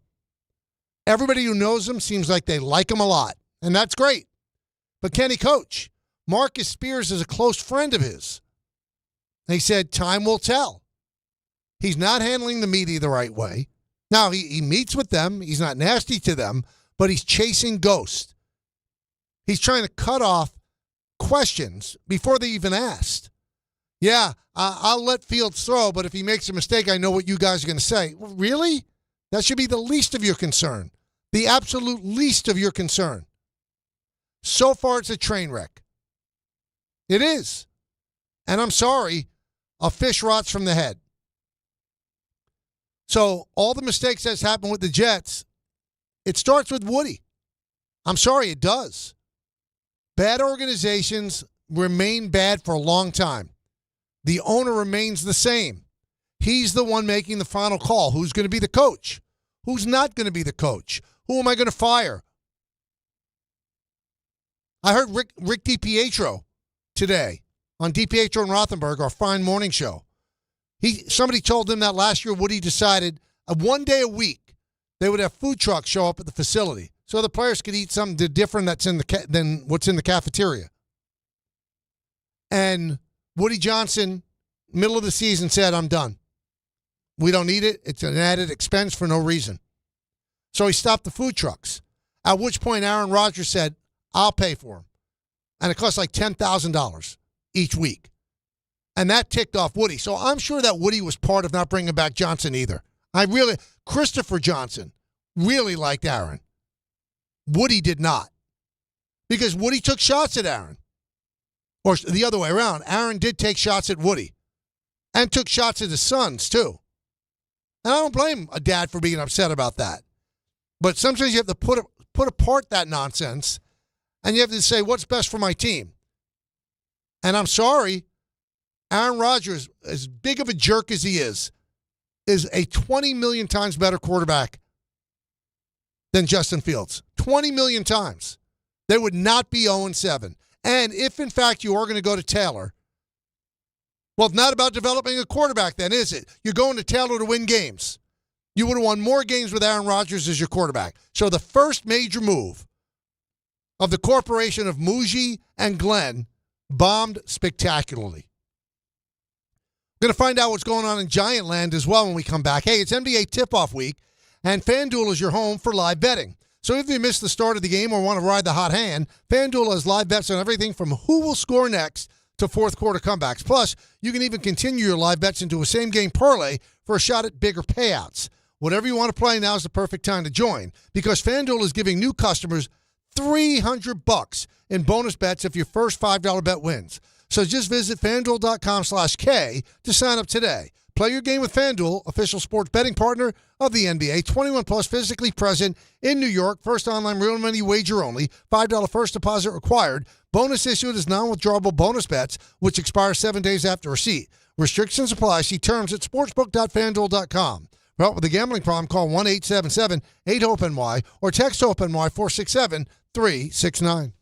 Everybody who knows him seems like they like him a lot, and that's great. But can he coach? Marcus Spears is a close friend of his. He said, time will tell. He's not handling the media the right way. Now, he meets with them. He's not nasty to them, but he's chasing ghosts. He's trying to cut off questions before they even asked. Yeah, I'll let Fields throw, but if he makes a mistake, I know what you guys are going to say. Well, really? That should be the least of your concern. The absolute least of your concern. So far, it's a train wreck. It is. And I'm sorry, a fish rots from the head. So all the mistakes that's happened with the Jets, it starts with Woody. I'm sorry, it does. Bad organizations remain bad for a long time. The owner remains the same. He's the one making the final call. Who's going to be the coach? Who's not going to be the coach? Who am I going to fire? I heard Rick DiPietro today on DiPietro and Rothenberg, our fine morning show. Somebody told him that last year Woody decided one day a week they would have food trucks show up at the facility so the players could eat something different than what's in the cafeteria. And Woody Johnson, middle of the season, said, I'm done. We don't need it. It's an added expense for no reason. So he stopped the food trucks, at which point Aaron Rodgers said, I'll pay for them. And it costs like $10,000 each week. And that ticked off Woody. So I'm sure that Woody was part of not bringing back Johnson either. Christopher Johnson really liked Aaron. Woody did not. Because Woody took shots at Aaron. Or the other way around. Aaron did take shots at Woody. And took shots at his sons, too. And I don't blame a dad for being upset about that. But sometimes you have to put apart that nonsense, and you have to say, what's best for my team? And I'm sorry, Aaron Rodgers, as big of a jerk as he is a 20 million times better quarterback than Justin Fields. 20 million times. They would not be 0-7. And if, in fact, you are going to go to Taylor, well, it's not about developing a quarterback then, is it? You're going to Taylor to win games. You would have won more games with Aaron Rodgers as your quarterback. So the first major move of the corporation of Muji and Glenn bombed spectacularly. We're going to find out what's going on in Giant Land as well when we come back. Hey, it's NBA tip-off week, and FanDuel is your home for live betting. So if you missed the start of the game or want to ride the hot hand, FanDuel has live bets on everything from who will score next to fourth quarter comebacks. Plus, you can even continue your live bets into a same-game parlay for a shot at bigger payouts. Whatever you want to play, now is the perfect time to join because FanDuel is giving new customers $300 in bonus bets if your first $5 bet wins. So just visit FanDuel.com/K to sign up today. Play your game with FanDuel, official sports betting partner of the NBA. 21 plus, physically present in New York. First online real money wager only. $5 first deposit required. Bonus issued as non-withdrawable bonus bets, which expire 7 days after receipt. Restrictions apply. See terms at sportsbook.fanduel.com. For help with a gambling problem, call 1-877-8-HOPE-NY or text HOPE-NY 467-369.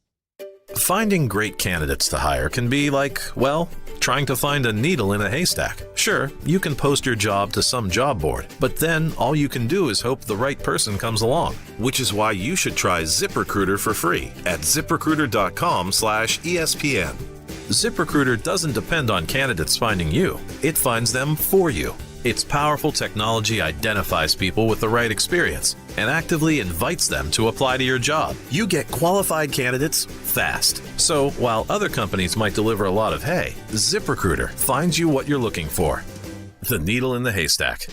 Finding great candidates to hire can be like, well, trying to find a needle in a haystack. Sure, you can post your job to some job board, but then all you can do is hope the right person comes along, which is why you should try ZipRecruiter for free at ZipRecruiter.com/ESPN. ZipRecruiter doesn't depend on candidates finding you. It finds them for you. Its powerful technology identifies people with the right experience and actively invites them to apply to your job. You get qualified candidates fast. So while other companies might deliver a lot of hay, ZipRecruiter finds you what you're looking for. The needle in the haystack.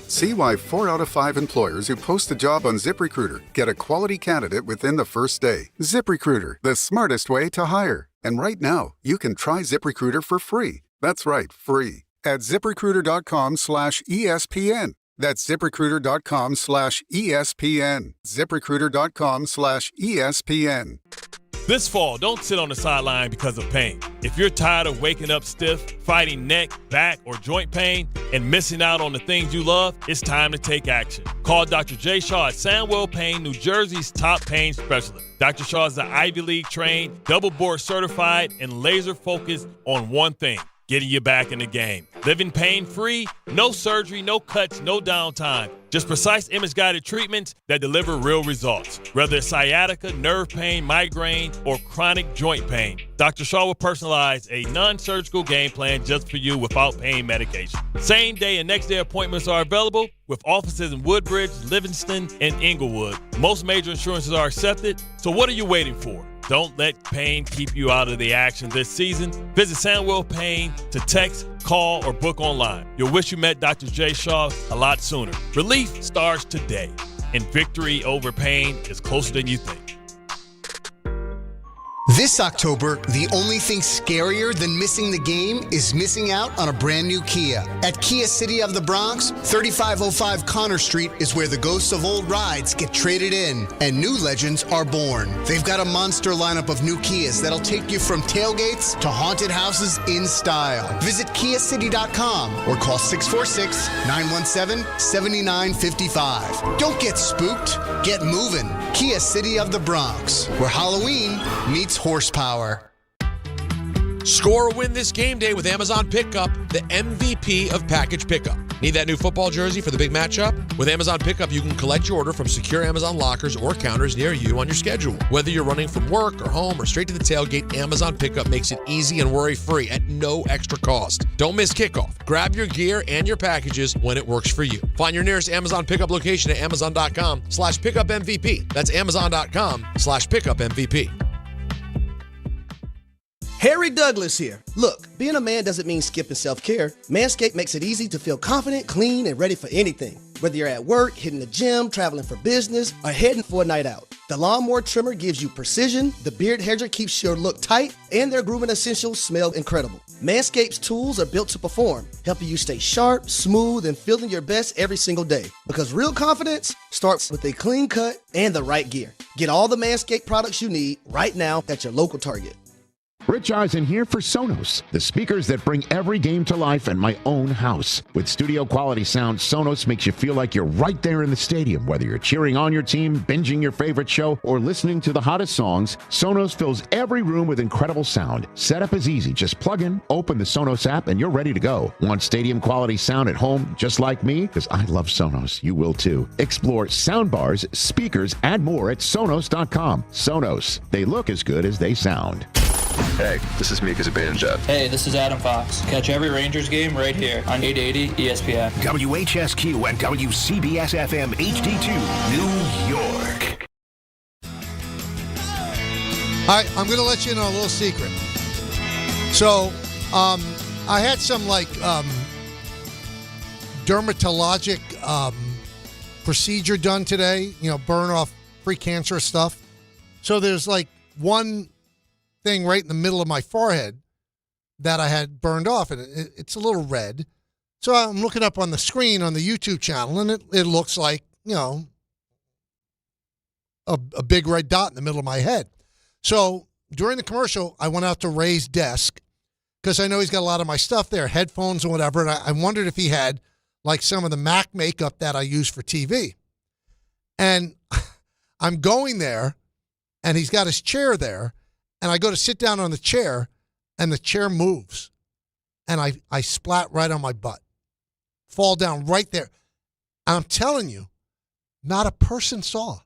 See why 4 out of 5 employers who post a job on ZipRecruiter get a quality candidate within the first day. ZipRecruiter, the smartest way to hire. And right now, you can try ZipRecruiter for free. That's right, free. At ZipRecruiter.com/ESPN. That's ZipRecruiter.com/ESPN. ZipRecruiter.com/ESPN. This fall, don't sit on the sideline because of pain. If you're tired of waking up stiff, fighting neck, back, or joint pain, and missing out on the things you love, it's time to take action. Call Dr. J. Shaw at Sandwell Pain, New Jersey's top pain specialist. Dr. Shaw is an Ivy League trained, double board certified, and laser focused on one thing: getting you back in the game. Living pain-free, no surgery, no cuts, no downtime. Just precise image-guided treatments that deliver real results. Whether it's sciatica, nerve pain, migraine, or chronic joint pain, Dr. Shaw will personalize a non-surgical game plan just for you without pain medication. Same-day and next-day appointments are available with offices in Woodbridge, Livingston, and Inglewood. Most major insurances are accepted, so what are you waiting for? Don't let pain keep you out of the action this season. Visit Sandwell Pain to text, call, or book online. You'll wish you met Dr. J. Shaw a lot sooner. Relief starts today, and victory over pain is closer than you think. This October, the only thing scarier than missing the game is missing out on a brand new Kia. At Kia City of the Bronx, 3505 Connor Street is where the ghosts of old rides get traded in and new legends are born. They've got a monster lineup of new Kias that'll take you from tailgates to haunted houses in style. Visit KiaCity.com or call 646-917-7955. Don't get spooked, get moving. Kia City of the Bronx, where Halloween meets horror. horsepower. Score a win this game day with Amazon Pickup, the MVP of package pickup. Need that new football jersey for the big matchup? With Amazon Pickup, you can collect your order from secure Amazon lockers or counters near you on your schedule. Whether you're running from work or home or straight to the tailgate, Amazon Pickup makes it easy and worry-free at no extra cost. Don't miss kickoff. Grab your gear and your packages when it works for you. Find your nearest Amazon Pickup location at amazon.com/pickupmvp. That's amazon.com/pickupmvp. Harry Douglas here. Look, being a man doesn't mean skipping self-care. Manscaped makes it easy to feel confident, clean, and ready for anything. Whether you're at work, hitting the gym, traveling for business, or heading for a night out. The Lawnmower Trimmer gives you precision, the Beard Hedger keeps your look tight, and their grooming essentials smell incredible. Manscaped's tools are built to perform, helping you stay sharp, smooth, and feeling your best every single day. Because real confidence starts with a clean cut and the right gear. Get all the Manscaped products you need right now at your local Target. Rich Eisen here for Sonos, the speakers that bring every game to life in my own house. With studio quality sound, Sonos makes you feel like you're right there in the stadium. Whether you're cheering on your team, binging your favorite show, or listening to the hottest songs, Sonos fills every room with incredible sound. Setup is easy. Just plug in, open the Sonos app, and you're ready to go. Want stadium quality sound at home just like me? Because I love Sonos. You will too. Explore soundbars, speakers, and more at Sonos.com. Sonos. They look as good as they sound. Hey, this is Mika Zibanejad. Hey, this is Adam Fox. Catch every Rangers game right here on 880 ESPN. WHSQ and WCBS-FM HD2, New York. All right, I'm going to let you in on a little secret. So, I had some, dermatologic procedure done today, burn off pre-cancerous stuff. So there's, one thing right in the middle of my forehead that I had burned off, and it's a little red. So I'm looking up on the screen on the YouTube channel, and it looks like, a big red dot in the middle of my head. So during the commercial, I went out to Ray's desk because I know he's got a lot of my stuff there, headphones and whatever, and I wondered if he had, some of the MAC makeup that I use for TV. And I'm going there, and he's got his chair there, and I go to sit down on the chair, and the chair moves. And I splat right on my butt. Fall down right there. And I'm telling you, not a person saw.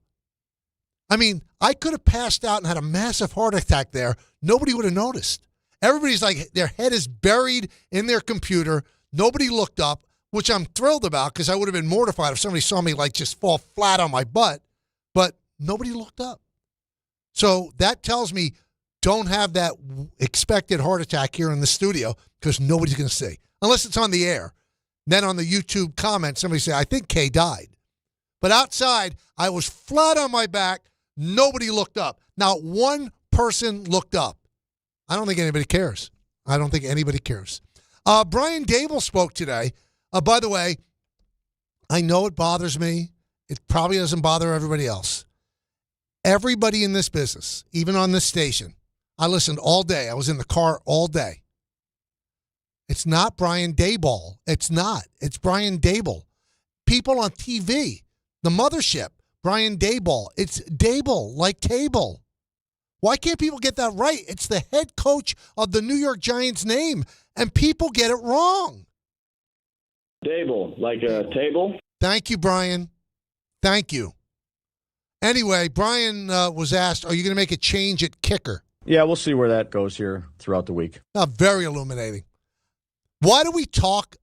I mean, I could have passed out and had a massive heart attack there. Nobody would have noticed. Everybody's their head is buried in their computer. Nobody looked up, which I'm thrilled about because I would have been mortified if somebody saw me just fall flat on my butt. But nobody looked up. So that tells me, don't have that expected heart attack here in the studio because nobody's going to see. Unless it's on the air. Then on the YouTube comments, somebody say, I think Kay died. But outside, I was flat on my back. Nobody looked up. Not one person looked up. I don't think anybody cares. Brian Dable spoke today. By the way, I know it bothers me. It probably doesn't bother everybody else. Everybody in this business, even on this station, I listened all day. I was in the car all day. It's not Brian Daboll. It's not. It's Brian Dable. People on TV, the mothership, Brian Daboll. It's Dable, like table. Why can't people get that right? It's the head coach of the New York Giants name, and people get it wrong. Dable, like a table? Thank you, Brian. Thank you. Anyway, Brian was asked, are you going to make a change at kicker? Yeah, we'll see where that goes here throughout the week. Very illuminating. Why do we talk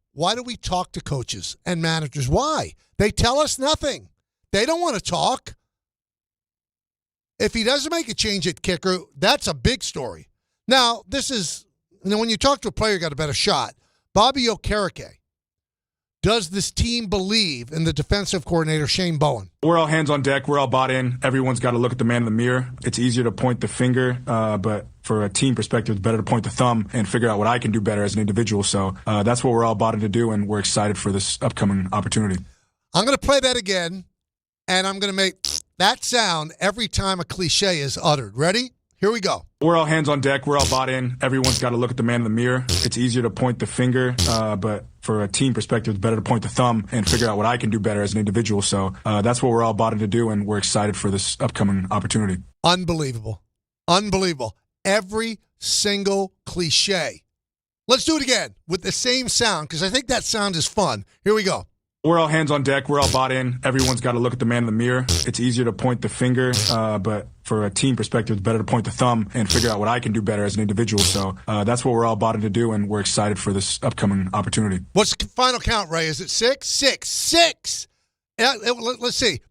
to coaches and managers? Why? They tell us nothing. They don't want to talk. If he doesn't make a change at kicker, that's a big story. Now, when you talk to a player, you got a better shot. Bobby Okereke. Does this team believe in the defensive coordinator, Shane Bowen? We're all hands on deck. We're all bought in. Everyone's got to look at the man in the mirror. It's easier to point the finger, but for a team perspective, it's better to point the thumb and figure out what I can do better as an individual. So that's what we're all bought in to do, and we're excited for this upcoming opportunity. I'm going to play that again, and I'm going to make that sound every time a cliche is uttered. Ready? Here we go. We're all hands on deck. We're all bought in. Everyone's got to look at the man in the mirror. It's easier to point the finger, but for a team perspective, it's better to point the thumb and figure out what I can do better as an individual. So that's what we're all bought in to do, and we're excited for this upcoming opportunity. Unbelievable. Unbelievable. every single cliche. Let's do it again with the same sound because I think that sound is fun. Here we go. We're all hands on deck. We're all bought in. Everyone's got to look at the man in the mirror. It's easier to point the finger, but for a team perspective, it's better to point the thumb and figure out what I can do better as an individual. So that's what we're all bought in to do, and we're excited for this upcoming opportunity. What's the final count, Ray? Is it 6? 6. Let's see.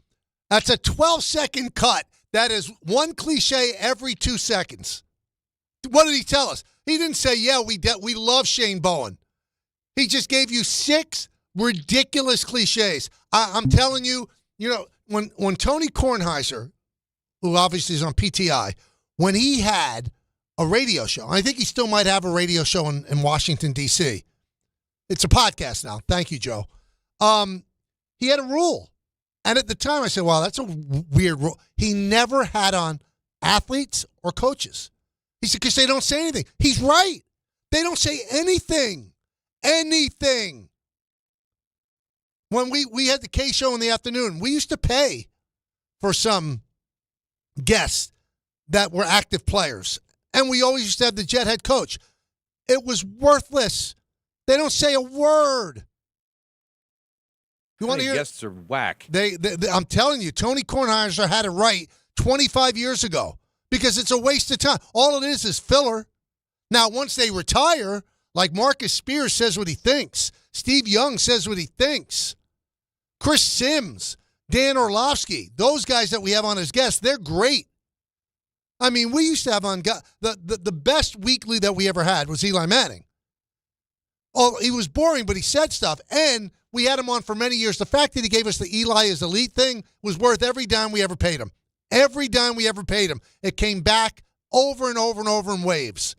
That's a 12-second cut. That is one cliche every 2 seconds. What did he tell us? He didn't say, yeah, we love Shane Bowen. He just gave you 6 ridiculous cliches. I'm telling you, when Tony Kornheiser, who obviously is on PTI, when he had a radio show, I think he still might have a radio show in Washington, D.C. It's a podcast now. Thank you, Joe. He had a rule. And at the time, I said, wow, that's a weird rule. He never had on athletes or coaches. He said, because they don't say anything. He's right. They don't say anything. Anything. When we had the K show in the afternoon, we used to pay for some guests that were active players. And we always used to have the Jet head coach. It was worthless. They don't say a word. You want to hear? Guests are whack. I'm telling you, Tony Kornheiser had it right 25 years ago because it's a waste of time. All it is filler. Now, once they retire, like Marcus Spears says what he thinks, Steve Young says what he thinks, Chris Sims, Dan Orlovsky, those guys that we have on as guests, they're great. I mean, we used to have on the best weekly that we ever had was Eli Manning. Oh, he was boring, but he said stuff, and we had him on for many years. The fact that he gave us the Eli is elite thing was worth every dime we ever paid him. Every dime we ever paid him. It came back over and over and over in waves.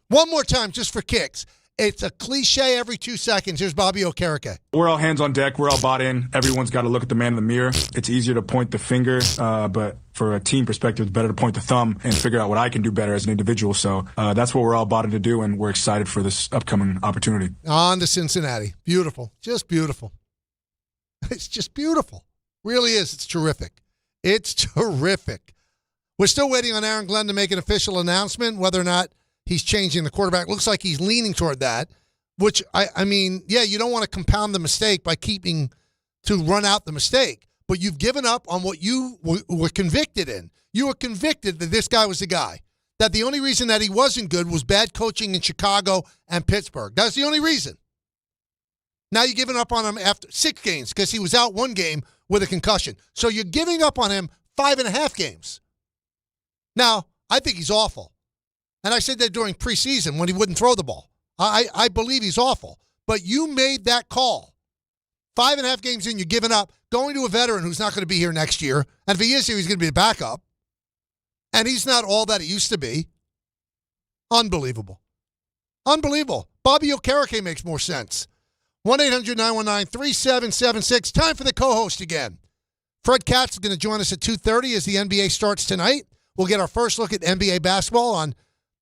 One more time, just for kicks. It's a cliche every 2 seconds. Here's Bobby Okereke. We're all hands on deck. We're all bought in. Everyone's got to look at the man in the mirror. It's easier to point the finger, but for a team perspective, it's better to point the thumb and figure out what I can do better as an individual. So that's what we're all bought in to do, and we're excited for this upcoming opportunity. On to Cincinnati. Beautiful. Just beautiful. It's just beautiful. Really is. It's terrific. It's terrific. We're still waiting on Aaron Glenn to make an official announcement whether or not he's changing the quarterback. Looks like he's leaning toward that, which, I mean, yeah, you don't want to compound the mistake by keeping to run out the mistake, but you've given up on what you were convicted in. You were convicted that this guy was the guy, that the only reason that he wasn't good was bad coaching in Chicago and Pittsburgh. That's the only reason. Now you're giving up on him after 6 games because he was out 1 game with a concussion. So you're giving up on him 5.5 games. Now, I think he's awful. And I said that during preseason when he wouldn't throw the ball. I believe he's awful. But you made that call. 5.5 games in, you're giving up, going to a veteran who's not going to be here next year. And if he is here, he's going to be a backup. And he's not all that he used to be. Unbelievable. Unbelievable. Bobby Okereke makes more sense. 1-800-919-3776. Time for the co-host again. Fred Katz is going to join us at 2:30 as the NBA starts tonight. We'll get our first look at NBA basketball on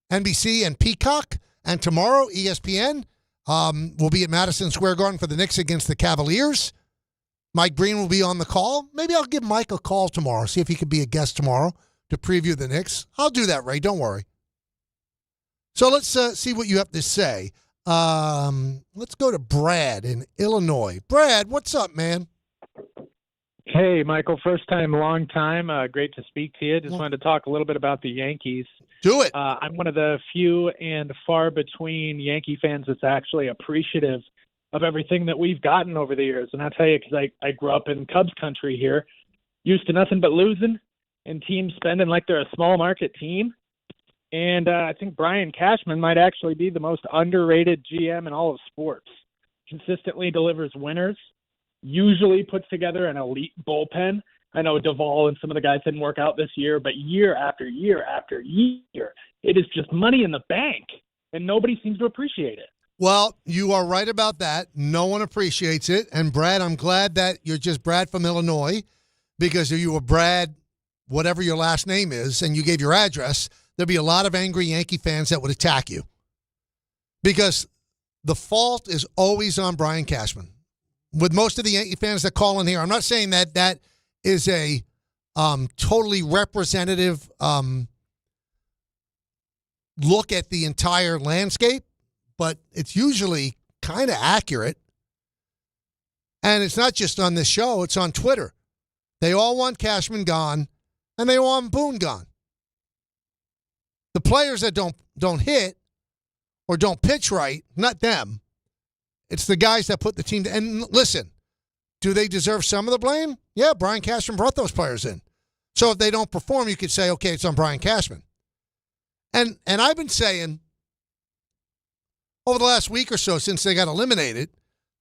NBC and Peacock. And tomorrow, ESPN will be at Madison Square Garden for the Knicks against the Cavaliers. Mike Breen will be on the call. Maybe I'll give Mike a call tomorrow, see if he could be a guest tomorrow to preview the Knicks. I'll do that, Ray. Don't worry. So let's see what you have to say. Let's go to Brad in Illinois. Brad, what's up, man? Hey, Michael. First time, long time. Great to speak to you. Just wanted to talk a little bit about the Yankees. Do it. I'm one of the few and far between Yankee fans that's actually appreciative of everything that we've gotten over the years. And I'll tell you, because I grew up in Cubs country here, used to nothing but losing and teams spending like they're a small market team. And I think Brian Cashman might actually be the most underrated GM in all of sports. Consistently delivers winners, usually puts together an elite bullpen. I know Duvall and some of the guys didn't work out this year, but year after year after year, it is just money in the bank, and nobody seems to appreciate it. Well, you are right about that. No one appreciates it. And, Brad, I'm glad that you're just Brad from Illinois, because if you were Brad, whatever your last name is, and you gave your address, there'd be a lot of angry Yankee fans that would attack you. Because the fault is always on Brian Cashman. With most of the Yankee fans that call in here, I'm not saying that that is a totally representative look at the entire landscape, but it's usually kind of accurate. And it's not just on this show, it's on Twitter. They all want Cashman gone, and they all want Boone gone. The players that don't hit or don't pitch right, not them. It's the guys that put the team. And listen, do they deserve some of the blame? Yeah, Brian Cashman brought those players in. So if they don't perform, you could say, okay, it's on Brian Cashman. And I've been saying over the last week or so since they got eliminated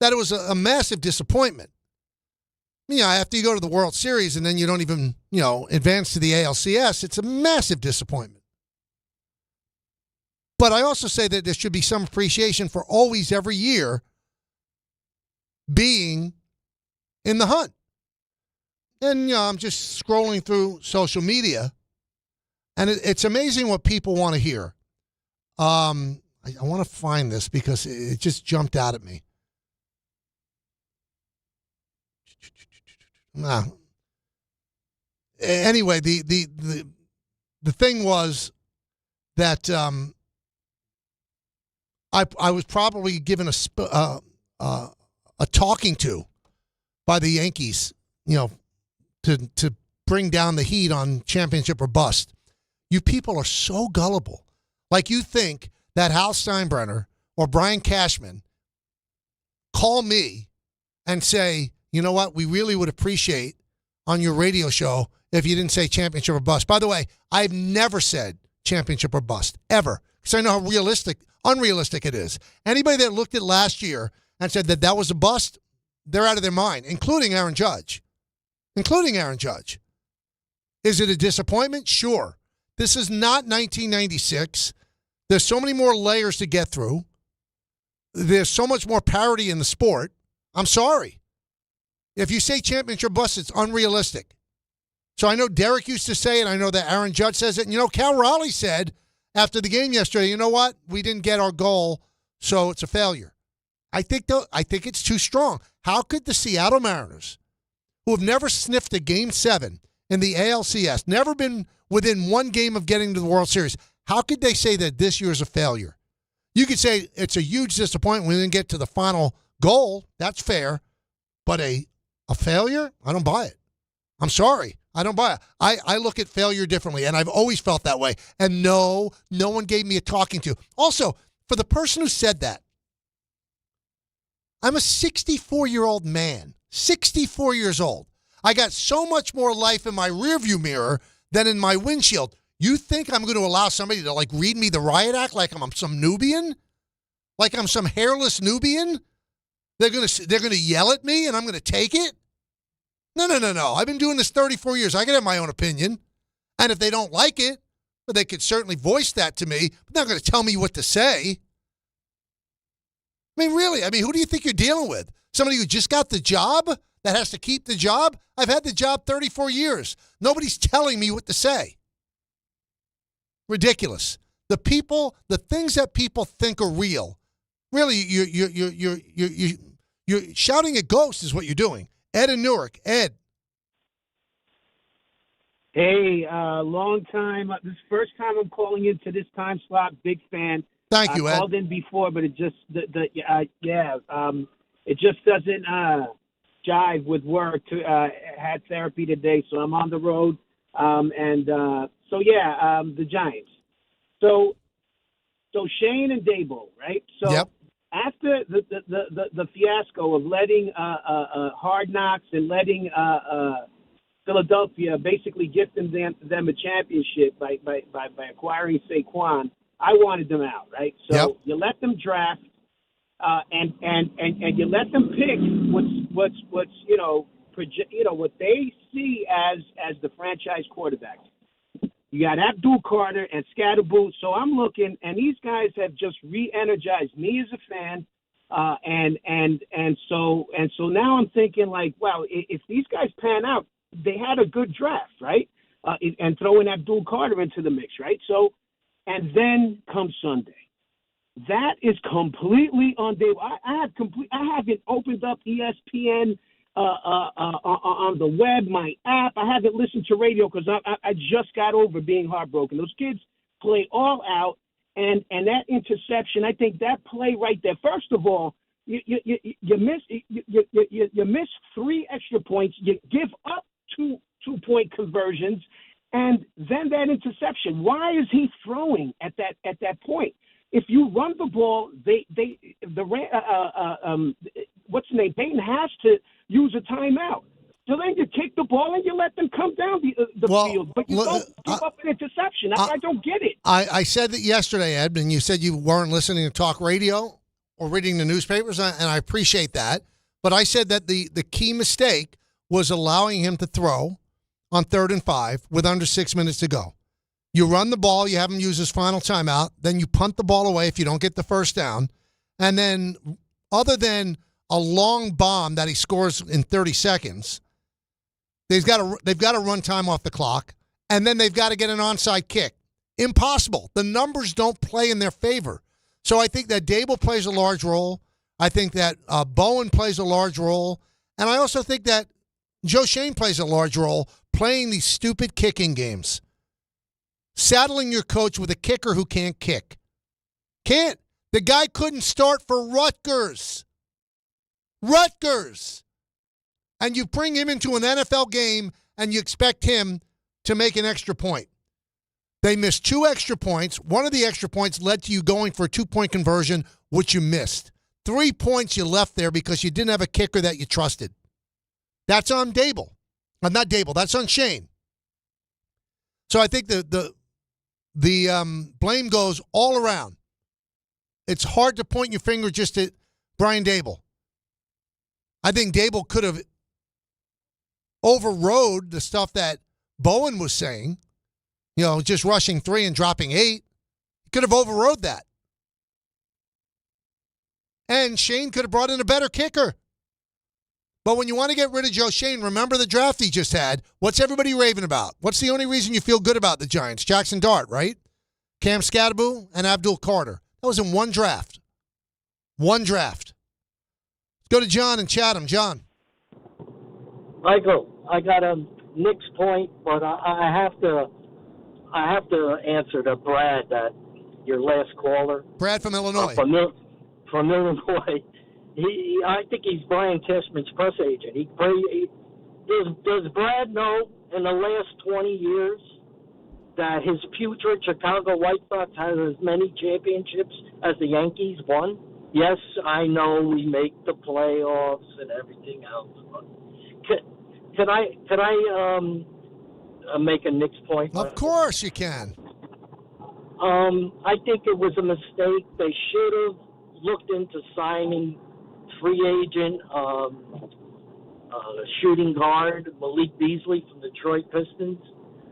that it was a massive disappointment. After you go to the World Series and then you don't even, advance to the ALCS, it's a massive disappointment. But I also say that there should be some appreciation for always, every year, being in the hunt. And, I'm just scrolling through social media, and it's amazing what people want to hear. I want to find this because it just jumped out at me. Anyway, the thing was that I was probably given a talking to by the Yankees, to bring down the heat on championship or bust. You people are so gullible. Like, you think that Hal Steinbrenner or Brian Cashman call me and say, you know what, we really would appreciate on your radio show if you didn't say championship or bust. By the way, I've never said championship or bust, ever, because I know how unrealistic it is. Anybody that looked at last year and said that was a bust, they're out of their mind, including Aaron Judge. Is it a disappointment? Sure. This is not 1996. There's so many more layers to get through. There's so much more parity in the sport. I'm sorry. If you say championship bust, it's unrealistic. So I know Derek used to say it. I know that Aaron Judge says it. And, Cal Raleigh said after the game yesterday, you know what? We didn't get our goal, so it's a failure. I think it's too strong. How could the Seattle Mariners, who have never sniffed a Game 7 in the ALCS, never been within one game of getting to the World Series, how could they say that this year is a failure? You could say it's a huge disappointment we didn't get to the final goal. That's fair. But a failure? I don't buy it. I'm sorry. I don't buy it. I look at failure differently, and I've always felt that way. And no one gave me a talking to. Also, for the person who said that, I'm a 64-year-old man, 64 years old. I got so much more life in my rearview mirror than in my windshield. You think I'm going to allow somebody to, read me the riot act like I'm some Nubian? Like I'm some hairless Nubian? They're going to yell at me and I'm going to take it? No. I've been doing this 34 years. I can have my own opinion. And if they don't like it, well, they could certainly voice that to me, but they're not going to tell me what to say. Really, who do you think you're dealing with? Somebody who just got the job that has to keep the job? I've had the job 34 years. Nobody's telling me what to say. Ridiculous. The things that people think are real. Really, you're shouting at ghosts is what you're doing. Ed in Newark. Ed. Hey, long time. This is the first time I'm calling into this time slot. Big fan. Thank you, Ed. I called in before, but it just it just doesn't jive with work. Had therapy today, so I'm on the road. The Giants. So Shane and Dable, right? So yep. After the fiasco of letting Hard Knocks and letting Philadelphia basically gift them a championship by acquiring Saquon, I wanted them out, right? So yep. You let them draft, and you let them pick what they see as the franchise quarterback. You got Abdul Carter and Scatterboot. So I'm looking, and these guys have just re-energized me as a fan. And so now I'm thinking wow, if these guys pan out, they had a good draft, right? And throwing Abdul Carter into the mix, right? So, and then comes Sunday. That is completely on day. I haven't opened up ESPN on the web, my app. I haven't listened to radio because I just got over being heartbroken. Those kids play all out, and that interception, I think that play right there. First of all, you miss 3 extra points. You give up 2-point conversions, and then that interception. Why is he throwing at that point? If you run the ball, what's the name? Peyton has to use a timeout. So then you kick the ball and you let them come down the field, but you don't give up an interception. I don't get it. I said that yesterday, Ed, and you said you weren't listening to talk radio or reading the newspapers, and I appreciate that. But I said that the key mistake was allowing him to throw on 3rd and 5 with under 6 minutes to go. You run the ball, you have him use his final timeout, then you punt the ball away if you don't get the first down, and then other than a long bomb that he scores in 30 seconds, they've got to run time off the clock, and then they've got to get an onside kick. Impossible. The numbers don't play in their favor. So I think that Dable plays a large role. I think that Bowen plays a large role. And I also think that Joe Shane plays a large role playing these stupid kicking games. Saddling your coach with a kicker who can't kick. Can't. The guy couldn't start for Rutgers. And you bring him into an NFL game and you expect him to make an extra point. They missed 2 extra points. One of the extra points led to you going for a 2-point conversion, which you missed. 3 points you left there because you didn't have a kicker that you trusted. That's on Dable. Not Dable. That's on Shane. So I think the blame goes all around. It's hard to point your finger just at Brian Dable. I think Dable could have overrode the stuff that Bowen was saying, just rushing 3 and dropping 8. He could have overrode that. And Shane could have brought in a better kicker. But when you want to get rid of Joe Shane, remember the draft he just had. What's everybody raving about? What's the only reason you feel good about the Giants? Jackson Dart, right? Cam Scatterbo and Abdul Carter. That was in one draft. Let's go to John and Chatham. John. Michael, I got a Knicks point, but I have to answer to Brad, that your last caller. Brad from Illinois. From Illinois. I think he's Brian Cashman's press agent. Does Brad know in the last 20 years that his putrid Chicago White Sox has as many championships as the Yankees won? Yes, I know we make the playoffs and everything else. But can I make a Knicks point? Of course you can. I think it was a mistake. They should have looked into signing free agent shooting guard Malik Beasley from the Detroit Pistons.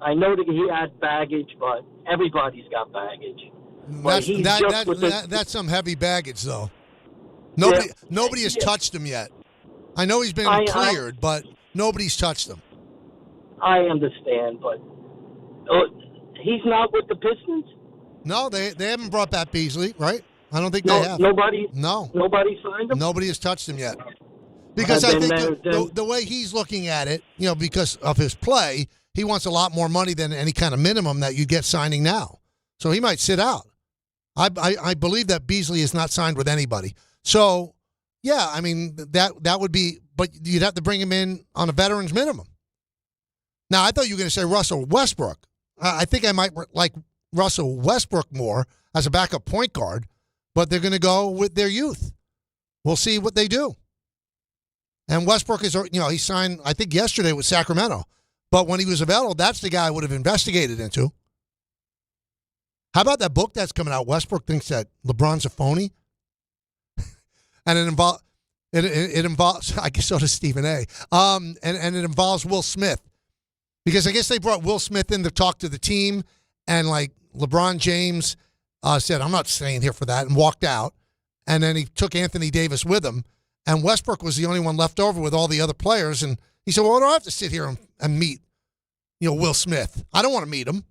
I know that he had baggage, but everybody's got baggage. That's some heavy baggage, though. Nobody has touched him yet. I know he's been cleared, but nobody's touched him. I understand, but he's not with the Pistons? No, they haven't brought back Beasley, right? I don't think they have. Nobody signed him? Nobody has touched him yet. Because I think the way he's looking at it, because of his play, he wants a lot more money than any kind of minimum that you get signing now. So he might sit out. I believe that Beasley is not signed with anybody. So, yeah, I mean, that would be, but you'd have to bring him in on a veteran's minimum. Now, I thought you were going to say Russell Westbrook. I think I might like Russell Westbrook more as a backup point guard, but they're going to go with their youth. We'll see what they do. And Westbrook is, he signed, I think, yesterday with Sacramento. But when he was available, that's the guy I would have investigated into. How about that book that's coming out? Westbrook thinks that LeBron's a phony. And it involves, I guess so does Stephen A. And it involves Will Smith. Because I guess they brought Will Smith in to talk to the team. And like LeBron James said, I'm not staying here for that, and walked out. And then he took Anthony Davis with him. And Westbrook was the only one left over with all the other players. And he said, well, I don't have to sit here and meet, Will Smith. I don't want to meet him.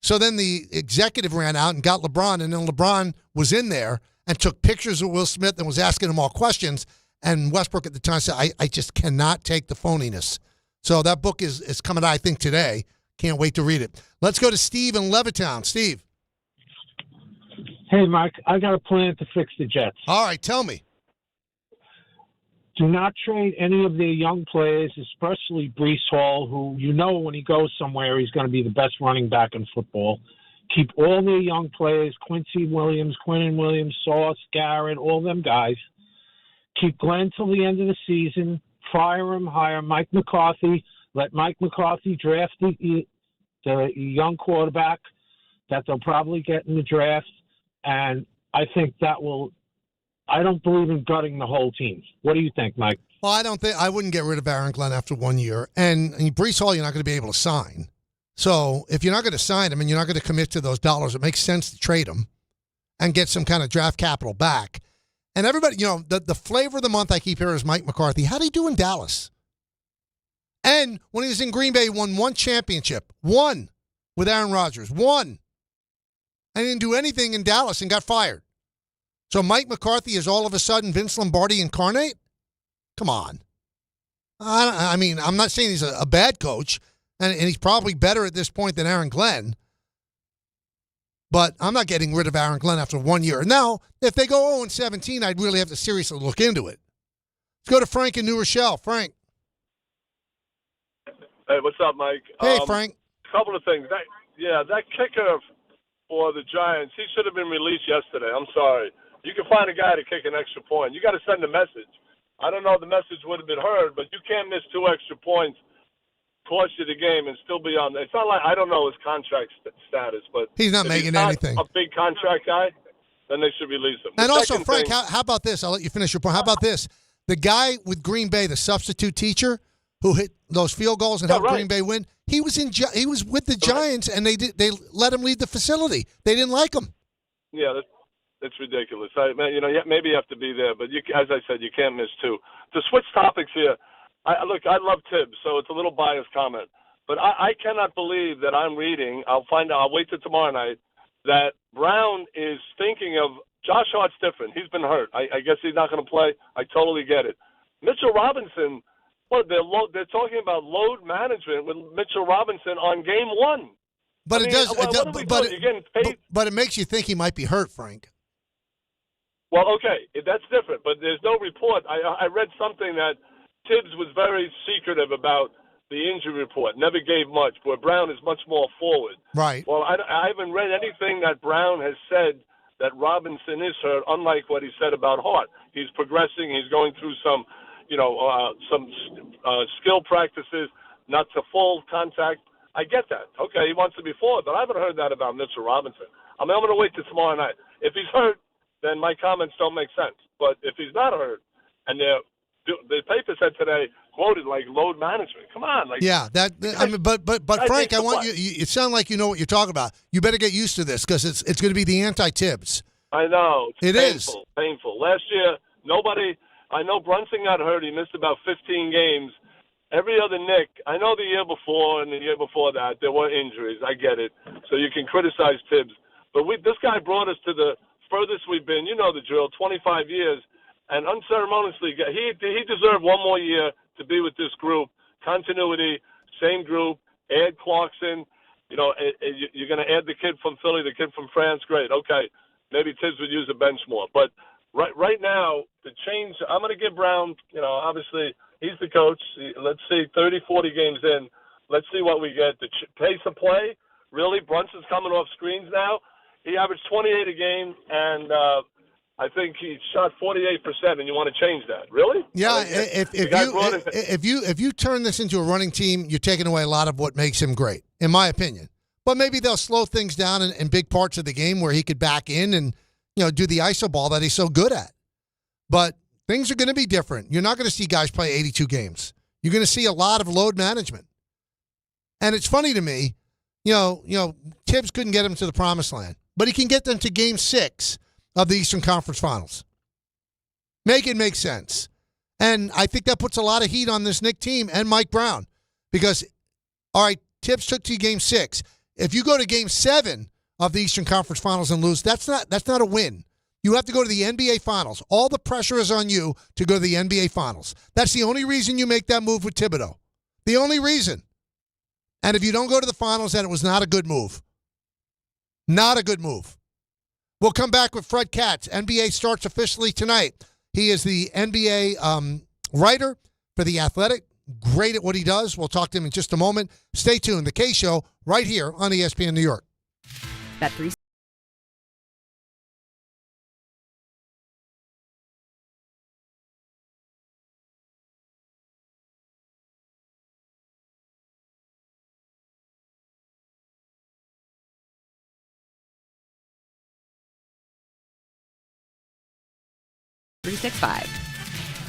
So then the executive ran out and got LeBron, and then LeBron was in there and took pictures of Will Smith and was asking him all questions. And Westbrook at the time said, I just cannot take the phoniness. So that book is coming out, I think, today. Can't wait to read it. Let's go to Steve in Levittown. Steve. Hey, Mike, I got a plan to fix the Jets. All right, tell me. Do not trade any of their young players, especially Breece Hall, who you know when he goes somewhere he's going to be the best running back in football. Keep all their young players, Quinnen Williams, Sauce, Garrett, all them guys. Keep Glenn till the end of the season. Fire him, hire Mike McCarthy. Let Mike McCarthy draft the young quarterback that they'll probably get in the draft. And I think that will – I don't believe in gutting the whole team. What do you think, Mike? Well, I wouldn't get rid of Aaron Glenn after 1 year. And Breece Hall, you're not going to be able to sign. So if you're not going to sign him and you're not going to commit to those dollars, it makes sense to trade him and get some kind of draft capital back. And everybody, the flavor of the month I keep hearing is Mike McCarthy. How'd he do in Dallas? And when he was in Green Bay, he won one championship. One with Aaron Rodgers. One. And he didn't do anything in Dallas and got fired. So Mike McCarthy is all of a sudden Vince Lombardi incarnate? Come on. I mean, I'm not saying he's a bad coach, and he's probably better at this point than Aaron Glenn. But I'm not getting rid of Aaron Glenn after 1 year. Now, if they go 0-17, I'd really have to seriously look into it. Let's go to Frank in New Rochelle. Frank. Hey, what's up, Mike? Hey, Frank. Couple of things. That kicker for the Giants, he should have been released yesterday. I'm sorry. You can find a guy to kick an extra point. You got to send a message. I don't know if the message would have been heard, but you can't miss 2 extra points, cost you the game, and still be on. It's not like, I don't know his contract status, but he's not making anything. A big contract guy, then they should release him. And also, Frank, how about this? I'll let you finish your point. How about this? The guy with Green Bay, the substitute teacher who hit those field goals and helped Green Bay win, he was with the Giants, and they let him leave the facility. They didn't like him. Yeah, that's ridiculous. Maybe you have to be there, but as I said, you can't miss 2. To switch topics here, I love Tibbs, so it's a little biased comment, but I cannot believe that I'm reading. I'll wait till tomorrow night that Brown is thinking of Josh Hart's different. He's been hurt. I guess he's not going to play. I totally get it. Mitchell Robinson. What they're talking about load management with Mitchell Robinson on game 1. But but it makes you think he might be hurt, Frank. Well, okay, that's different. But there's no report. I read something that Tibbs was very secretive about the injury report. Never gave much. Where Brown is much more forward. Right. Well, I haven't read anything that Brown has said that Robinson is hurt. Unlike what he said about Hart, he's progressing. He's going through some skill practices, not to full contact. I get that. Okay, he wants to be forward, but I haven't heard that about Mitchell Robinson. I'm going to wait till tomorrow night. If he's hurt, then my comments don't make sense. But if he's not hurt, and the paper said today, quoted like load management. Come on, but Frank, I want you. It sounds like you know what you're talking about. You better get used to this because it's going to be the anti-Tibbs. I know. It is painful. Last year, nobody. I know Brunson got hurt. He missed about 15 games. Every other Nick, I know the year before and the year before that, there were injuries. I get it. So you can criticize Tibbs. But this guy brought us to the furthest we've been. You know the drill, 25 years. And unceremoniously, he deserved 1 more year to be with this group. Continuity, same group, add Clarkson. You're going to add the kid from Philly, the kid from France. Great. Okay. Maybe Tibbs would use a bench more. But right now, the change, I'm going to give Brown, obviously he's the coach. Let's see, 30, 40 games in. Let's see what we get. The pace of play, really, Brunson's coming off screens now. He averaged 28 a game, and I think he shot 48%, and you want to change that. Really? Yeah, if you turn this into a running team, you're taking away a lot of what makes him great, in my opinion. But maybe they'll slow things down in big parts of the game where he could back in and do the iso ball that he's so good at. But things are going to be different. You're not going to see guys play 82 games. You're going to see a lot of load management. And it's funny to me, Tibbs couldn't get him to the promised land, but he can get them to Game 6 of the Eastern Conference Finals. Make it make sense. And I think that puts a lot of heat on this Knick team and Mike Brown because, all right, Tibbs took to Game 6. If you go to Game 7 of the Eastern Conference Finals and lose, that's not a win. You have to go to the NBA Finals. All the pressure is on you to go to the NBA Finals. That's the only reason you make that move with Thibodeau. The only reason. And if you don't go to the Finals, then it was not a good move. Not a good move. We'll come back with Fred Katz. NBA starts officially tonight. He is the NBA writer for The Athletic. Great at what he does. We'll talk to him in just a moment. Stay tuned. The K Show right here on ESPN New York. Bet 3.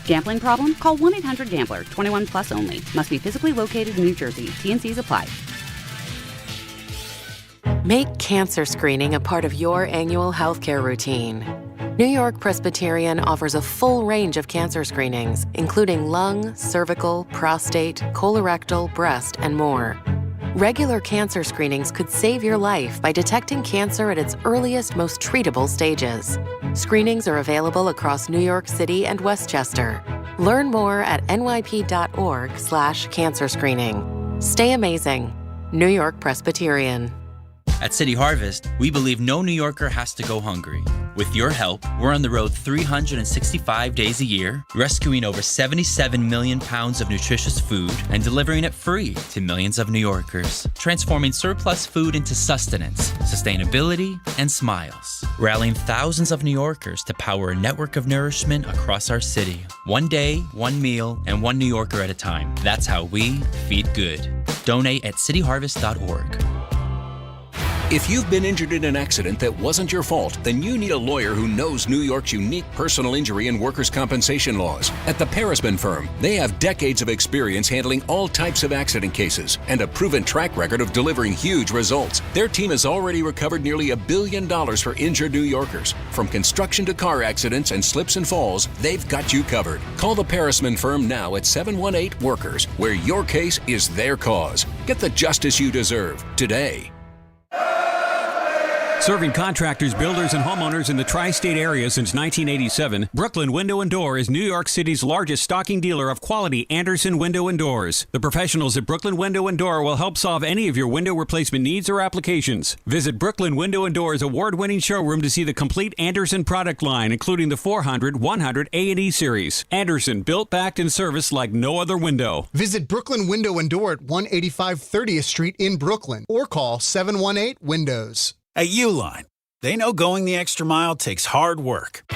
Gambling problem? Call 1-800-GAMBLER. 21 plus only. Must be physically located in New Jersey. T&Cs apply. Make cancer screening a part of your annual healthcare routine. New York Presbyterian offers a full range of cancer screenings, including lung, cervical, prostate, colorectal, breast, and more. Regular cancer screenings could save your life by detecting cancer at its earliest, most treatable stages. Screenings are available across New York City and Westchester. Learn more at nyp.org/cancer screening. Stay amazing. New York Presbyterian. At City Harvest, we believe no New Yorker has to go hungry. With your help, we're on the road 365 days a year, rescuing over 77 million pounds of nutritious food and delivering it free to millions of New Yorkers, transforming surplus food into sustenance, sustainability, and smiles, rallying thousands of New Yorkers to power a network of nourishment across our city. One day, one meal, and one New Yorker at a time. That's how we feed good. Donate at cityharvest.org. If you've been injured in an accident that wasn't your fault, then you need a lawyer who knows New York's unique personal injury and workers' compensation laws. At the Parisman Firm, they have decades of experience handling all types of accident cases and a proven track record of delivering huge results. Their team has already recovered nearly $1 billion for injured New Yorkers. From construction to car accidents and slips and falls, they've got you covered. Call the Parisman Firm now at 718-WORKERS, where your case is their cause. Get the justice you deserve today. Serving contractors, builders, and homeowners in the tri-state area since 1987, Brooklyn Window & Door is New York City's largest stocking dealer of quality Andersen window and doors. The professionals at Brooklyn Window & Door will help solve any of your window replacement needs or applications. Visit Brooklyn Window & Door's award-winning showroom to see the complete Andersen product line, including the 400, 100, A&E series. Andersen, built, backed, and serviced like no other window. Visit Brooklyn Window & Door at 185 30th Street in Brooklyn or call 718-WINDOWS. At Uline, they know going the extra mile takes hard work.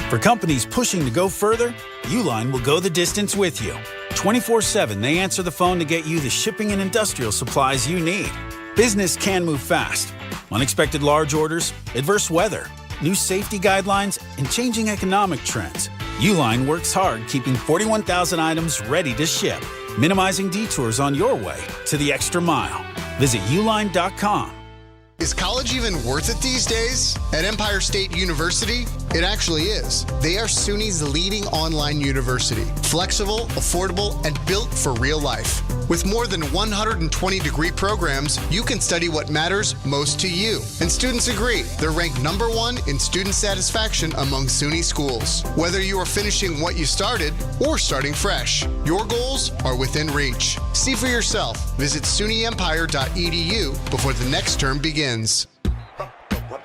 For companies pushing to go further, Uline will go the distance with you. 24/7, they answer the phone to get you the shipping and industrial supplies you need. Business can move fast. Unexpected large orders, adverse weather, new safety guidelines, and changing economic trends. Uline works hard keeping 41,000 items ready to ship, minimizing detours on your way to the extra mile. Visit uline.com. Is college even worth it these days? At Empire State University, it actually is. They are SUNY's leading online university. Flexible, affordable, and built for real life. With more than 120 degree programs, you can study what matters most to you. And students agree. They're ranked #1 in student satisfaction among SUNY schools. Whether you are finishing what you started or starting fresh, your goals are within reach. See for yourself. Visit SUNYEmpire.edu before the next term begins.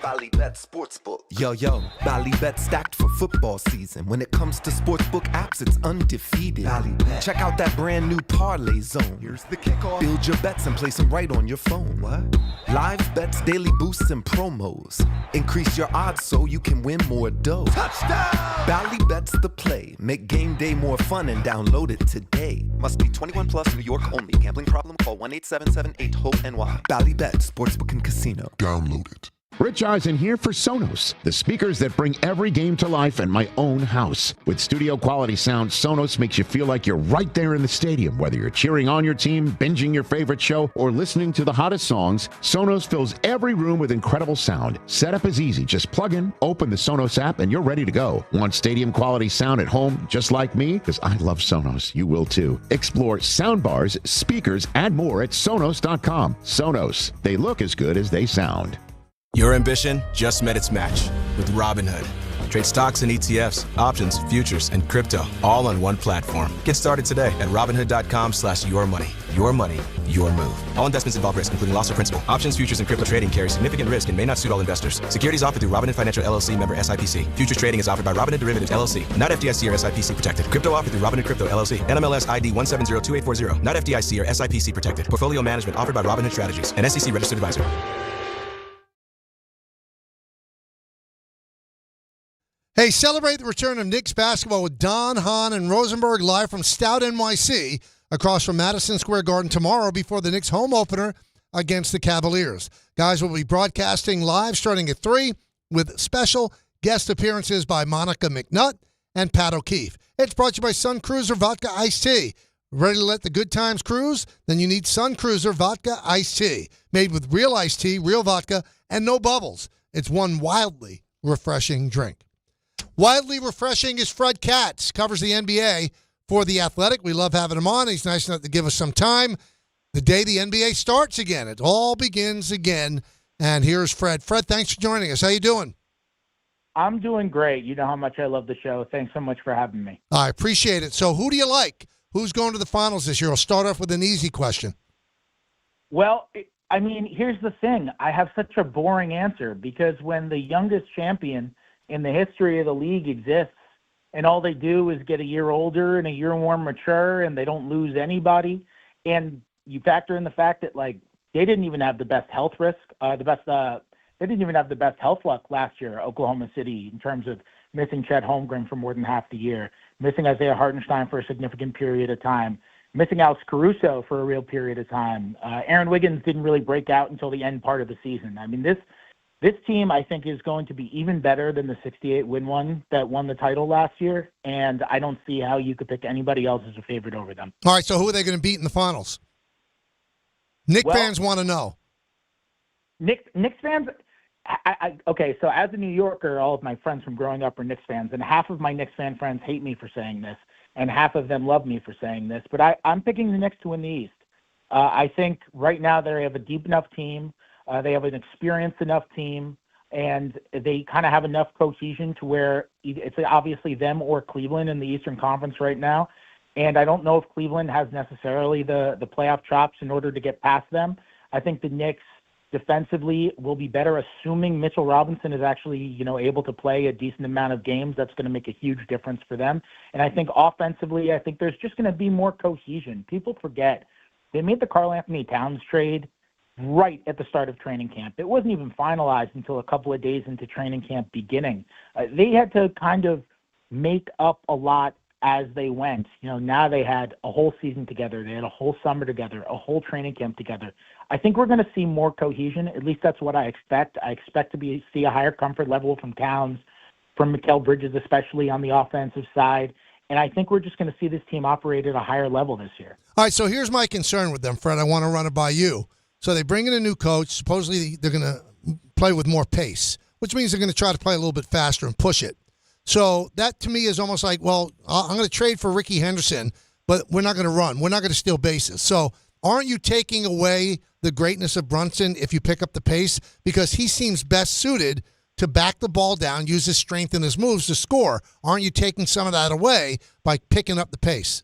Ballybet Sportsbook. Yo, Ballybet stacked for football season. When it comes to sportsbook apps, it's undefeated. Ballybet. Check out that brand new parlay zone. Here's the kickoff. Build your bets and place them right on your phone. What? Live bets, daily boosts, and promos. Increase your odds so you can win more dough. Touchdown! Ballybet's the play. Make game day more fun and download it today. Must be 21 plus, New York only. Gambling problem? Call 1-877-8-HOPE-NY. Ballybet, Sportsbook and Casino. Download it. Rich Eisen here for Sonos, the speakers that bring every game to life in my own house. With studio quality sound, Sonos makes you feel like you're right there in the stadium. Whether you're cheering on your team, binging your favorite show, or listening to the hottest songs, Sonos fills every room with incredible sound. Setup is easy. Just plug in, open the Sonos app, and you're ready to go. Want stadium quality sound at home just like me? Because I love Sonos. You will too. Explore soundbars, speakers, and more at Sonos.com. Sonos. They look as good as they sound. Your ambition just met its match with Robinhood. Trade stocks and ETFs, options, futures, and crypto all on one platform. Get started today at Robinhood.com/yourmoney. Your money, your move. All investments involve risk, including loss of principal. Options, futures, and crypto trading carry significant risk and may not suit all investors. Securities offered through Robinhood Financial LLC, member SIPC. Futures trading is offered by Robinhood Derivatives LLC, not FDIC or SIPC protected. Crypto offered through Robinhood Crypto LLC, NMLS ID 1702840, not FDIC or SIPC protected. Portfolio management offered by Robinhood Strategies, an SEC registered advisor. Hey, celebrate the return of Knicks basketball with Don, Hahn, and Rosenberg live from Stout NYC across from Madison Square Garden tomorrow before the Knicks home opener against the Cavaliers. Guys will be broadcasting live starting at 3 with special guest appearances by Monica McNutt and Pat O'Keefe. It's brought to you by Sun Cruiser Vodka Iced Tea. Ready to let the good times cruise? Then you need Sun Cruiser Vodka Iced Tea. Made with real iced tea, real vodka, and no bubbles. It's one wildly refreshing drink. Wildly refreshing is Fred Katz. Covers the NBA for The Athletic. We love having him on. He's nice enough to give us some time. The day the NBA starts again. It all begins again. And here's Fred. Fred, thanks for joining us. How you doing? I'm doing great. You know how much I love the show. Thanks so much for having me. I appreciate it. So who do you like? Who's going to the finals this year? I'll start off with an easy question. Well, I mean, here's the thing. I have such a boring answer because when the youngest champion in the history of the league exists and all they do is get a year older and a year more mature and they don't lose anybody, and you factor in the fact that, like, they didn't even have the best health risk, they didn't even have the best health luck last year, Oklahoma City, in terms of missing Chet Holmgren for more than half the year, missing Isaiah Hartenstein for a significant period of time, missing Alex Caruso for a real period of time. Aaron Wiggins didn't really break out until the end part of the season. I mean, this team, I think, is going to be even better than the 68-win one that won the title last year, and I don't see how you could pick anybody else as a favorite over them. All right, so who are they going to beat in the finals? Knicks fans want to know. Knicks fans, okay, so as a New Yorker, all of my friends from growing up are Knicks fans, and half of my Knicks fan friends hate me for saying this, and half of them love me for saying this, but I'm picking the Knicks to win the East. I think right now they have a deep enough team, they have an experienced enough team, and they kind of have enough cohesion to where it's obviously them or Cleveland in the Eastern Conference right now. And I don't know if Cleveland has necessarily the playoff chops in order to get past them. I think the Knicks defensively will be better, assuming Mitchell Robinson is actually, able to play a decent amount of games. That's going to make a huge difference for them. And I think offensively, I think there's just going to be more cohesion. People forget they made the Karl Anthony Towns trade right at the start of training camp. It wasn't even finalized until a couple of days into training camp beginning. They had to kind of make up a lot as they went. Now they had a whole season together. They had a whole summer together, a whole training camp together. I think we're going to see more cohesion. At least that's what I expect. I expect to see a higher comfort level from Towns, from Mikal Bridges, especially on the offensive side. And I think we're just going to see this team operate at a higher level this year. All right, so here's my concern with them, Fred. I want to run it by you. So they bring in a new coach. Supposedly they're going to play with more pace, which means they're going to try to play a little bit faster and push it. So that to me is almost like, well, I'm going to trade for Ricky Henderson, but we're not going to run. We're not going to steal bases. So aren't you taking away the greatness of Brunson if you pick up the pace? Because he seems best suited to back the ball down, use his strength and his moves to score. Aren't you taking some of that away by picking up the pace?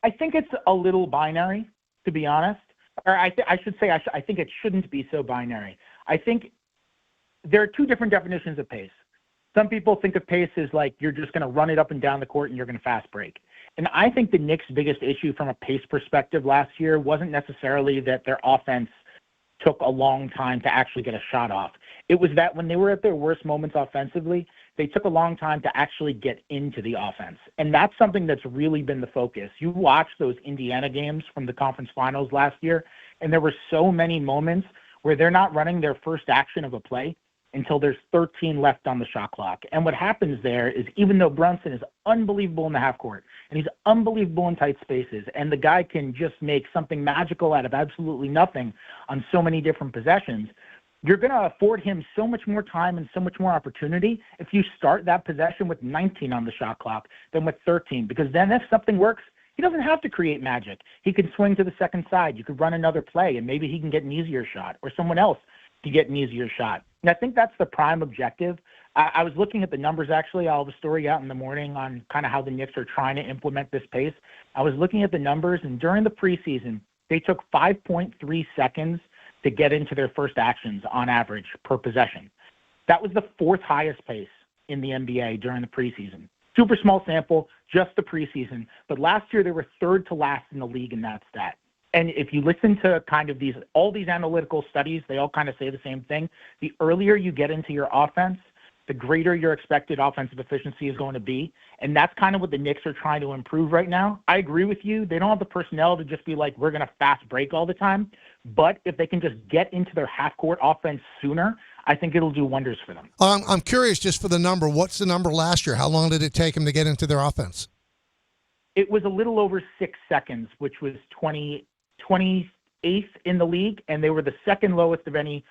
I think it's a little binary, to be honest. Or I think it shouldn't be so binary. I think there are two different definitions of pace. Some people think of pace as like you're just going to run it up and down the court and you're going to fast break. And I think the Knicks' biggest issue from a pace perspective last year wasn't necessarily that their offense took a long time to actually get a shot off. It was that when they were at their worst moments offensively, they took a long time to actually get into the offense. And that's something that's really been the focus. You watch those Indiana games from the conference finals last year, and there were so many moments where they're not running their first action of a play until there's 13 left on the shot clock. And what happens there is, even though Brunson is unbelievable in the half court, and he's unbelievable in tight spaces, and the guy can just make something magical out of absolutely nothing on so many different possessions, you're going to afford him so much more time and so much more opportunity if you start that possession with 19 on the shot clock than with 13. Because then if something works, he doesn't have to create magic. He can swing to the second side. You could run another play, and maybe he can get an easier shot, or someone else to get an easier shot. And I think that's the prime objective I was looking at the numbers, actually. I'll have a story out in the morning on kind of how the Knicks are trying to implement this pace. I was looking at the numbers, and during the preseason, they took 5.3 seconds to get into their first actions on average per possession. That was the fourth highest pace in the NBA during the preseason. Super small sample, just the preseason. But last year, they were third to last in the league in that stat. And if you listen to kind of all these analytical studies, they all kind of say the same thing. The earlier you get into your offense, the greater your expected offensive efficiency is going to be. And that's kind of what the Knicks are trying to improve right now. I agree with you. They don't have the personnel to just be like, we're going to fast break all the time. But if they can just get into their half-court offense sooner, I think it'll do wonders for them. I'm curious just for the number. What's the number last year? How long did it take them to get into their offense? It was a little over 6 seconds, which was 28th in the league, and they were the second lowest of any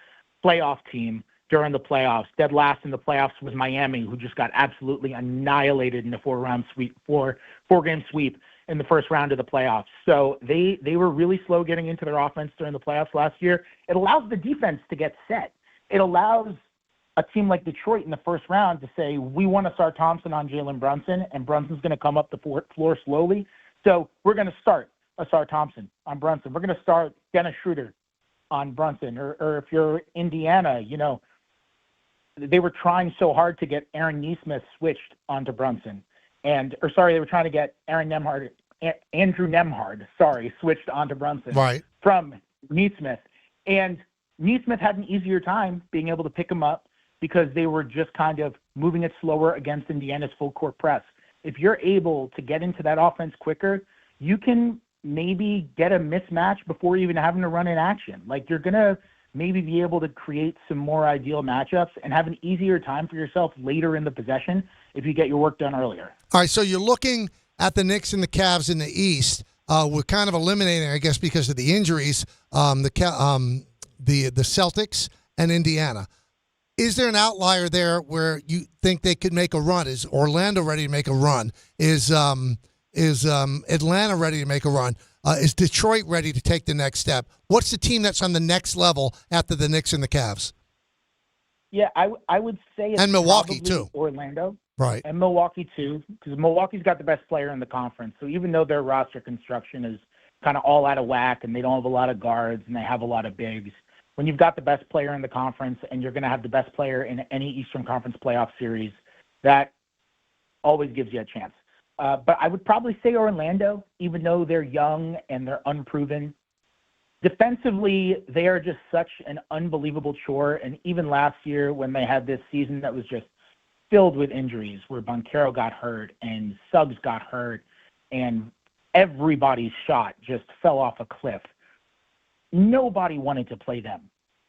playoff team during the playoffs. Dead last in the playoffs was Miami, who just got absolutely annihilated in the four-game sweep in the first round of the playoffs. So they were really slow getting into their offense during the playoffs last year. It allows the defense to get set. It allows a team like Detroit in the first round to say, we want to start Thompson on Jalen Brunson, and Brunson's going to come up the floor slowly. So we're going to start Asar Thompson on Brunson. We're going to start Dennis Schroeder on Brunson. Or if you're Indiana, they were trying so hard to get Aaron Nesmith switched onto Brunson. They were trying to get Andrew Nembhard, switched onto Brunson from Nesmith. And Nesmith had an easier time being able to pick him up because they were just kind of moving it slower against Indiana's full court press. If you're able to get into that offense quicker, you can maybe get a mismatch before even having to run in action. Like, you're going to maybe be able to create some more ideal matchups and have an easier time for yourself later in the possession if you get your work done earlier. All right, so you're looking at the Knicks and the Cavs in the East. We're kind of eliminating, I guess, because of the injuries, the Celtics and Indiana. Is there an outlier there where you think they could make a run? Is Orlando ready to make a run? Is Atlanta ready to make a run? Is Detroit ready to take the next step? What's the team that's on the next level after the Knicks and the Cavs? Yeah, I would say it's and Milwaukee too. Orlando, right? And Milwaukee too, because Milwaukee's got the best player in the conference. So even though their roster construction is kind of all out of whack and they don't have a lot of guards and they have a lot of bigs, when you've got the best player in the conference and you're going to have the best player in any Eastern Conference playoff series, that always gives you a chance. But I would probably say Orlando, even though they're young and they're unproven. Defensively, they are just such an unbelievable chore. And even last year when they had this season that was just filled with injuries, where Banchero got hurt and Suggs got hurt and everybody's shot just fell off a cliff, nobody wanted to play them.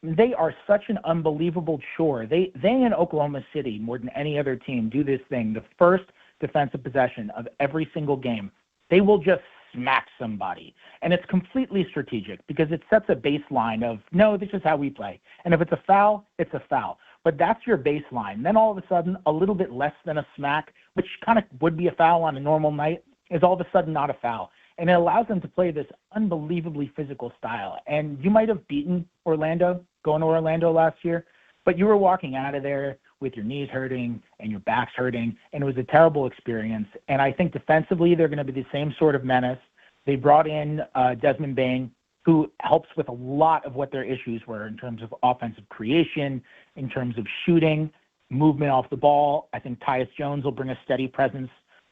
They are such an unbelievable chore. They in Oklahoma City, more than any other team, do this thing. The first defensive possession of every single game, they will just smack somebody. And it's completely strategic because it sets a baseline of, no, this is how we play. And if it's a foul, it's a foul. But that's your baseline. Then all of a sudden, a little bit less than a smack, which kind of would be a foul on a normal night, is all of a sudden not a foul. And it allows them to play this unbelievably physical style. And you might have beaten Orlando, going to Orlando last year, but you were walking out of there with your knees hurting and your back's hurting, and it was a terrible experience. And I think defensively they're going to be the same sort of menace. They brought in Desmond Bane, who helps with a lot of what their issues were in terms of offensive creation, in terms of shooting, movement off the ball. I think Tyus Jones will bring a steady presence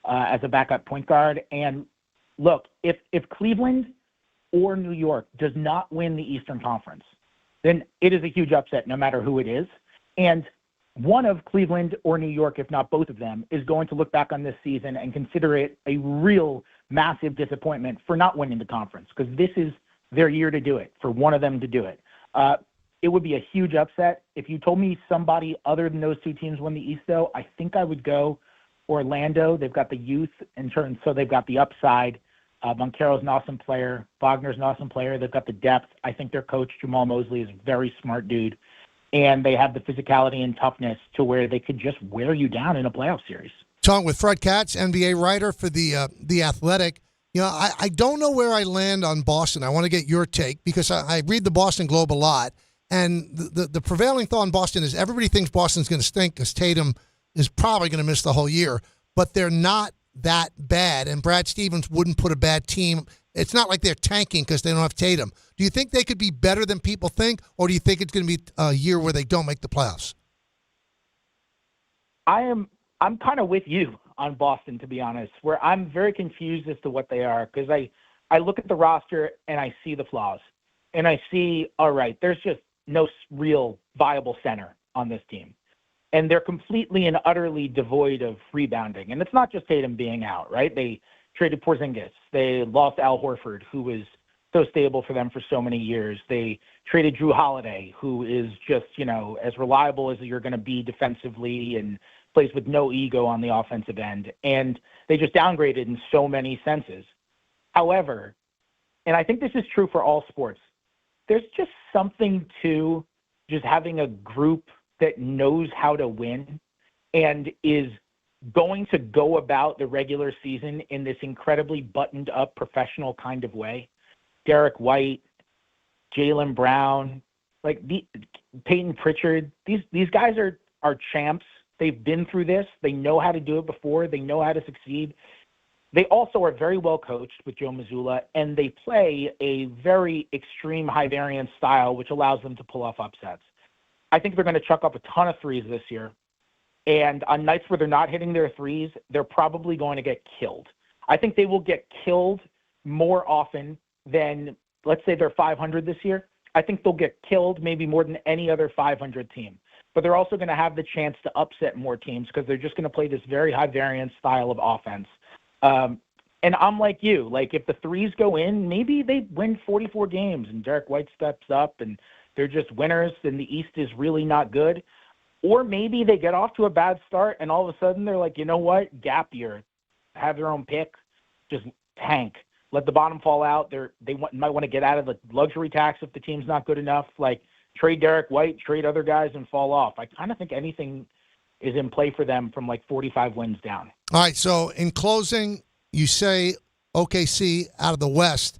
as a backup point guard. And look, if Cleveland or New York does not win the Eastern Conference, then it is a huge upset no matter who it is. And one of Cleveland or New York, if not both of them, is going to look back on this season and consider it a real massive disappointment for not winning the conference, because this is their year to do it, for one of them to do it. It would be a huge upset. If you told me somebody other than those two teams won the East, though, I think I would go Orlando. They've got the youth in turn, so they've got the upside. Banchero's an awesome player. Wagner's an awesome player. They've got the depth. I think their coach, Jamal Mosley, is a very smart dude. And they have the physicality and toughness to where they could just wear you down in a playoff series. Talking with Fred Katz, NBA writer for the Athletic. You know, I don't know where I land on Boston. I want to get your take because I read the Boston Globe a lot. And the prevailing thought in Boston is everybody thinks Boston's going to stink because Tatum is probably going to miss the whole year. But they're not that bad, and Brad Stevens wouldn't put a bad team. It's not like they're tanking because they don't have Tatum. Do you think they could be better than people think, or do you think it's going to be a year where they don't make the playoffs? I'm kind of with you on Boston, to be honest, where I'm very confused as to what they are, because I look at the roster and I see the flaws, and I see, all right, there's just no real viable center on this team. And they're completely and utterly devoid of rebounding. And it's not just Tatum being out, right? They traded Porzingis. They lost Al Horford, who was so stable for them for so many years. They traded Drew Holiday, who is just, as reliable as you're going to be defensively and plays with no ego on the offensive end. And they just downgraded in so many senses. However, and I think this is true for all sports, there's just something to just having a group that knows how to win and is going to go about the regular season in this incredibly buttoned up professional kind of way. Derek White, Jaylen Brown, Peyton Pritchard, these guys are champs. They've been through this. They know how to do it before. They know how to succeed. They also are very well coached with Joe Mazzulla, and they play a very extreme high variance style, which allows them to pull off upsets. I think they're going to chuck up a ton of threes this year. And on nights where they're not hitting their threes, they're probably going to get killed. I think they will get killed more often than, let's say they're 500 this year. I think they'll get killed maybe more than any other 500 team. But they're also going to have the chance to upset more teams because they're just going to play this very high variance style of offense. And I'm like you. If the threes go in, maybe they win 44 games and Derek White steps up and they're just winners and the East is really not good. Or maybe they get off to a bad start and all of a sudden they're like, you know what, gap year, have their own pick, just tank, let the bottom fall out. They might want to get out of the luxury tax if the team's not good enough, trade Derek White, trade other guys and fall off. I kind of think anything is in play for them from 45 wins down. All right, so in closing, you say OKC out of the West.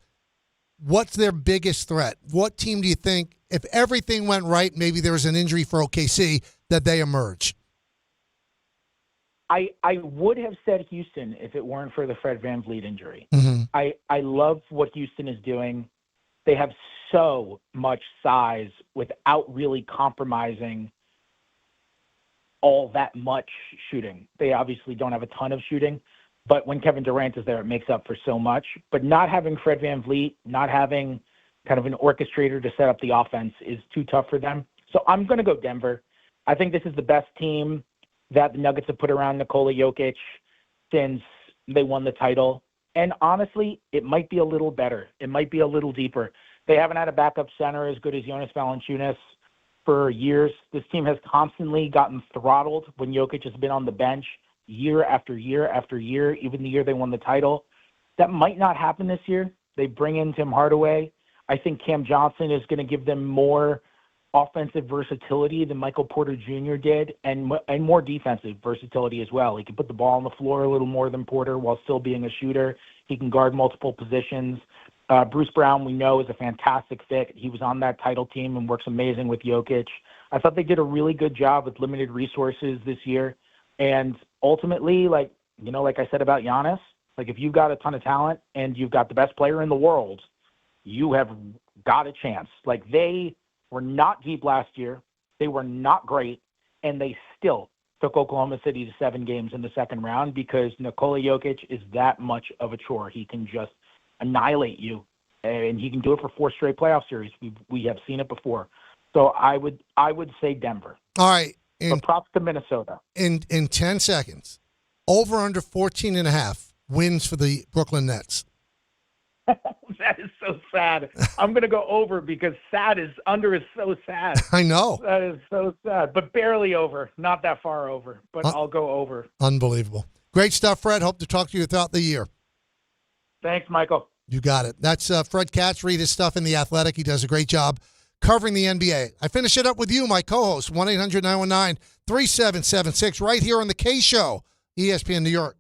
What's their biggest threat? What team do you think, if everything went right, maybe there was an injury for OKC, that they emerge? I would have said Houston if it weren't for the Fred VanVleet injury. Mm-hmm. I love what Houston is doing. They have so much size without really compromising all that much shooting. They obviously don't have a ton of shooting, but when Kevin Durant is there, it makes up for so much. But not having Fred VanVleet, not having kind of an orchestrator to set up the offense is too tough for them. So I'm going to go Denver. I think this is the best team that the Nuggets have put around Nikola Jokic since they won the title. And honestly, it might be a little better. It might be a little deeper. They haven't had a backup center as good as Jonas Valanciunas for years. This team has constantly gotten throttled when Jokic has been on the bench year after year after year, even the year they won the title. That might not happen this year. They bring in Tim Hardaway. I think Cam Johnson is going to give them more offensive versatility than Michael Porter Jr. did, and more defensive versatility as well. He can put the ball on the floor a little more than Porter while still being a shooter. He can guard multiple positions. Bruce Brown, we know, is a fantastic fit. He was on that title team and works amazing with Jokic. I thought they did a really good job with limited resources this year. And ultimately, like I said about Giannis, if you've got a ton of talent and you've got the best player in the world, you have got a chance. They were not deep last year. They were not great, and they still took Oklahoma City to 7 games in the second round because Nikola Jokic is that much of a chore. He can just annihilate you, and he can do it for 4 straight playoff series. We have seen it before. So I would say Denver. All right. But props to Minnesota. In 10 seconds, over under 14.5 wins for the Brooklyn Nets. That is so sad. I'm going to go over because under is so sad. I know. That is so sad, but barely over. Not that far over, but I'll go over. Unbelievable. Great stuff, Fred. Hope to talk to you throughout the year. Thanks, Michael. You got it. That's Fred Katz. Read his stuff in The Athletic. He does a great job covering the NBA. I finish it up with you, my co-host, 1-800-919-3776, right here on The K Show, ESPN New York.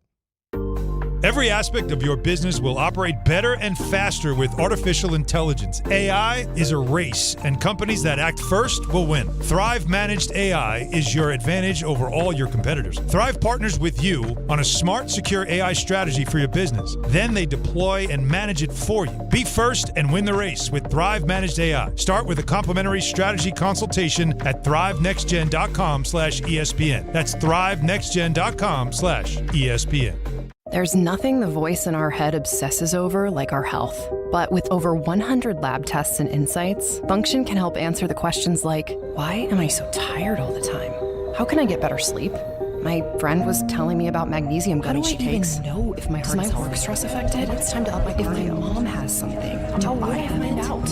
Every aspect of your business will operate better and faster with artificial intelligence. AI is a race, and companies that act first will win. Thrive Managed AI is your advantage over all your competitors. Thrive partners with you on a smart, secure AI strategy for your business. Then they deploy and manage it for you. Be first and win the race with Thrive Managed AI. Start with a complimentary strategy consultation at thrivenextgen.com/ESPN. That's thrivenextgen.com/ESPN. There's nothing the voice in our head obsesses over like our health. But with over 100 lab tests and insights, Function can help answer the questions like, why am I so tired all the time? How can I get better sleep? My friend was telling me about magnesium gummies she takes. Know if my heart work stress affected? It's time to up my cardio. If my mom has something, how would I find out?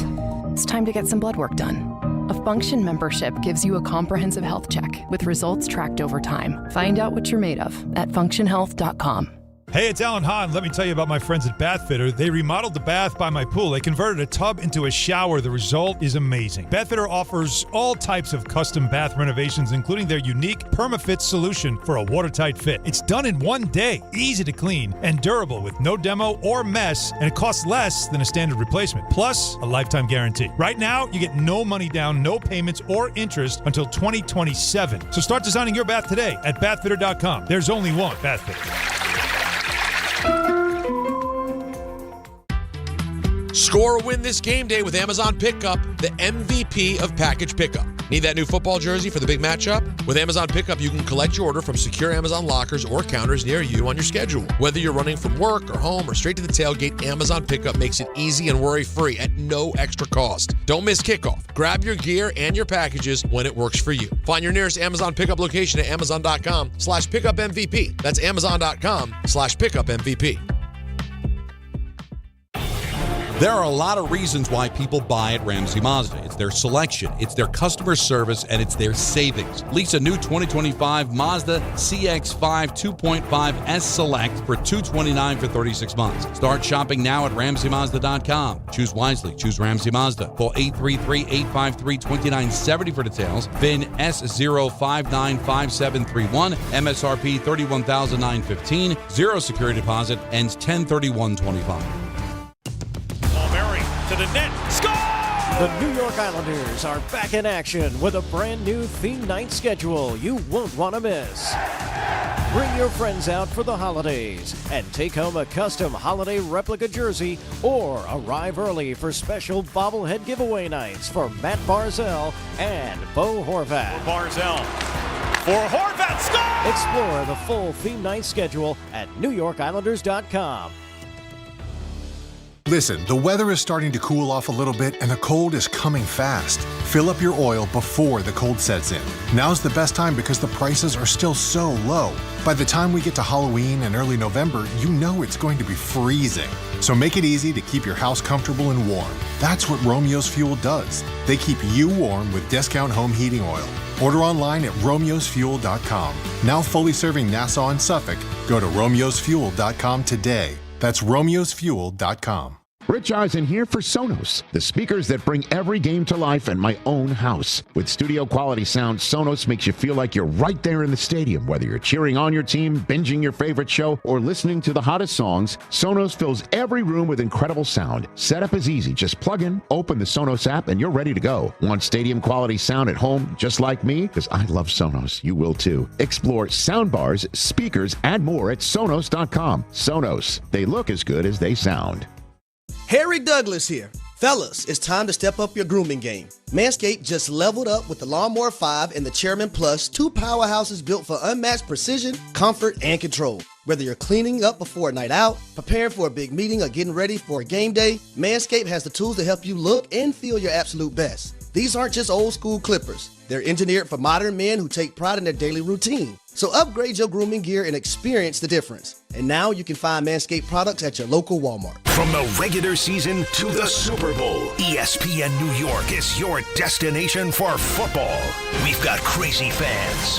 It's time to get some blood work done. A Function membership gives you a comprehensive health check with results tracked over time. Find out what you're made of at functionhealth.com. Hey, it's Alan Hahn. Let me tell you about my friends at Bath Fitter. They remodeled the bath by my pool. They converted a tub into a shower. The result is amazing. Bath Fitter offers all types of custom bath renovations, including their unique PermaFit solution for a watertight fit. It's done in one day, easy to clean, and durable with no demo or mess, and it costs less than a standard replacement. Plus, a lifetime guarantee. Right now, you get no money down, no payments, or interest until 2027. So start designing your bath today at bathfitter.com. There's only one Bath Fitter. Score a win this game day with Amazon Pickup, the MVP of package pickup. Need that new football jersey for the big matchup? With Amazon Pickup, you can collect your order from secure Amazon lockers or counters near you on your schedule. Whether you're running from work or home or straight to the tailgate, Amazon Pickup makes it easy and worry-free at no extra cost. Don't miss kickoff. Grab your gear and your packages when it works for you. Find your nearest Amazon Pickup location at amazon.com/pickupmvp. That's amazon.com/pickupmvp. There are a lot of reasons why people buy at Ramsey Mazda. It's their selection, it's their customer service, and it's their savings. Lease a new 2025 Mazda CX-5 2.5 S Select for $229 for 36 months. Start shopping now at RamseyMazda.com. Choose wisely. Choose Ramsey Mazda. Call 833-853-2970 for details. VIN S0595731. MSRP $31,915. Zero security deposit. Ends 10/31/25. To the net. Score! The New York Islanders are back in action with a brand new theme night schedule you won't want to miss. Bring your friends out for the holidays and take home a custom holiday replica jersey or arrive early for special bobblehead giveaway nights for Matt Barzell and Bo Horvat. Barzell for Horvat. Score! Explore the full theme night schedule at NewYorkIslanders.com. Listen, the weather is starting to cool off a little bit and the cold is coming fast. Fill up your oil before the cold sets in. Now's the best time because the prices are still so low. By the time we get to Halloween and early November, you know it's going to be freezing. So make it easy to keep your house comfortable and warm. That's what Romeo's Fuel does. They keep you warm with discount home heating oil. Order online at romeosfuel.com. Now fully serving Nassau and Suffolk, go to romeosfuel.com today. That's romeosfuel.com. Rich Eisen here for Sonos, the speakers that bring every game to life in my own house. With studio quality sound, Sonos makes you feel like you're right there in the stadium. Whether you're cheering on your team, binging your favorite show, or listening to the hottest songs, Sonos fills every room with incredible sound. Setup is easy. Just plug in, open the Sonos app, and you're ready to go. Want stadium quality sound at home just like me? Because I love Sonos. You will too. Explore soundbars, speakers, and more at Sonos.com. Sonos. They look as good as they sound. Harry Douglas here. Fellas, it's time to step up your grooming game. Manscaped just leveled up with the Lawnmower 5 and the Chairman Plus, two powerhouses built for unmatched precision, comfort, and control. Whether you're cleaning up before a night out, preparing for a big meeting, or getting ready for a game day, Manscaped has the tools to help you look and feel your absolute best. These aren't just old school clippers. They're engineered for modern men who take pride in their daily routine. So upgrade your grooming gear and experience the difference. And now you can find Manscaped products at your local Walmart. From the regular season to the Super Bowl, ESPN New York is your destination for football. We've got crazy fans,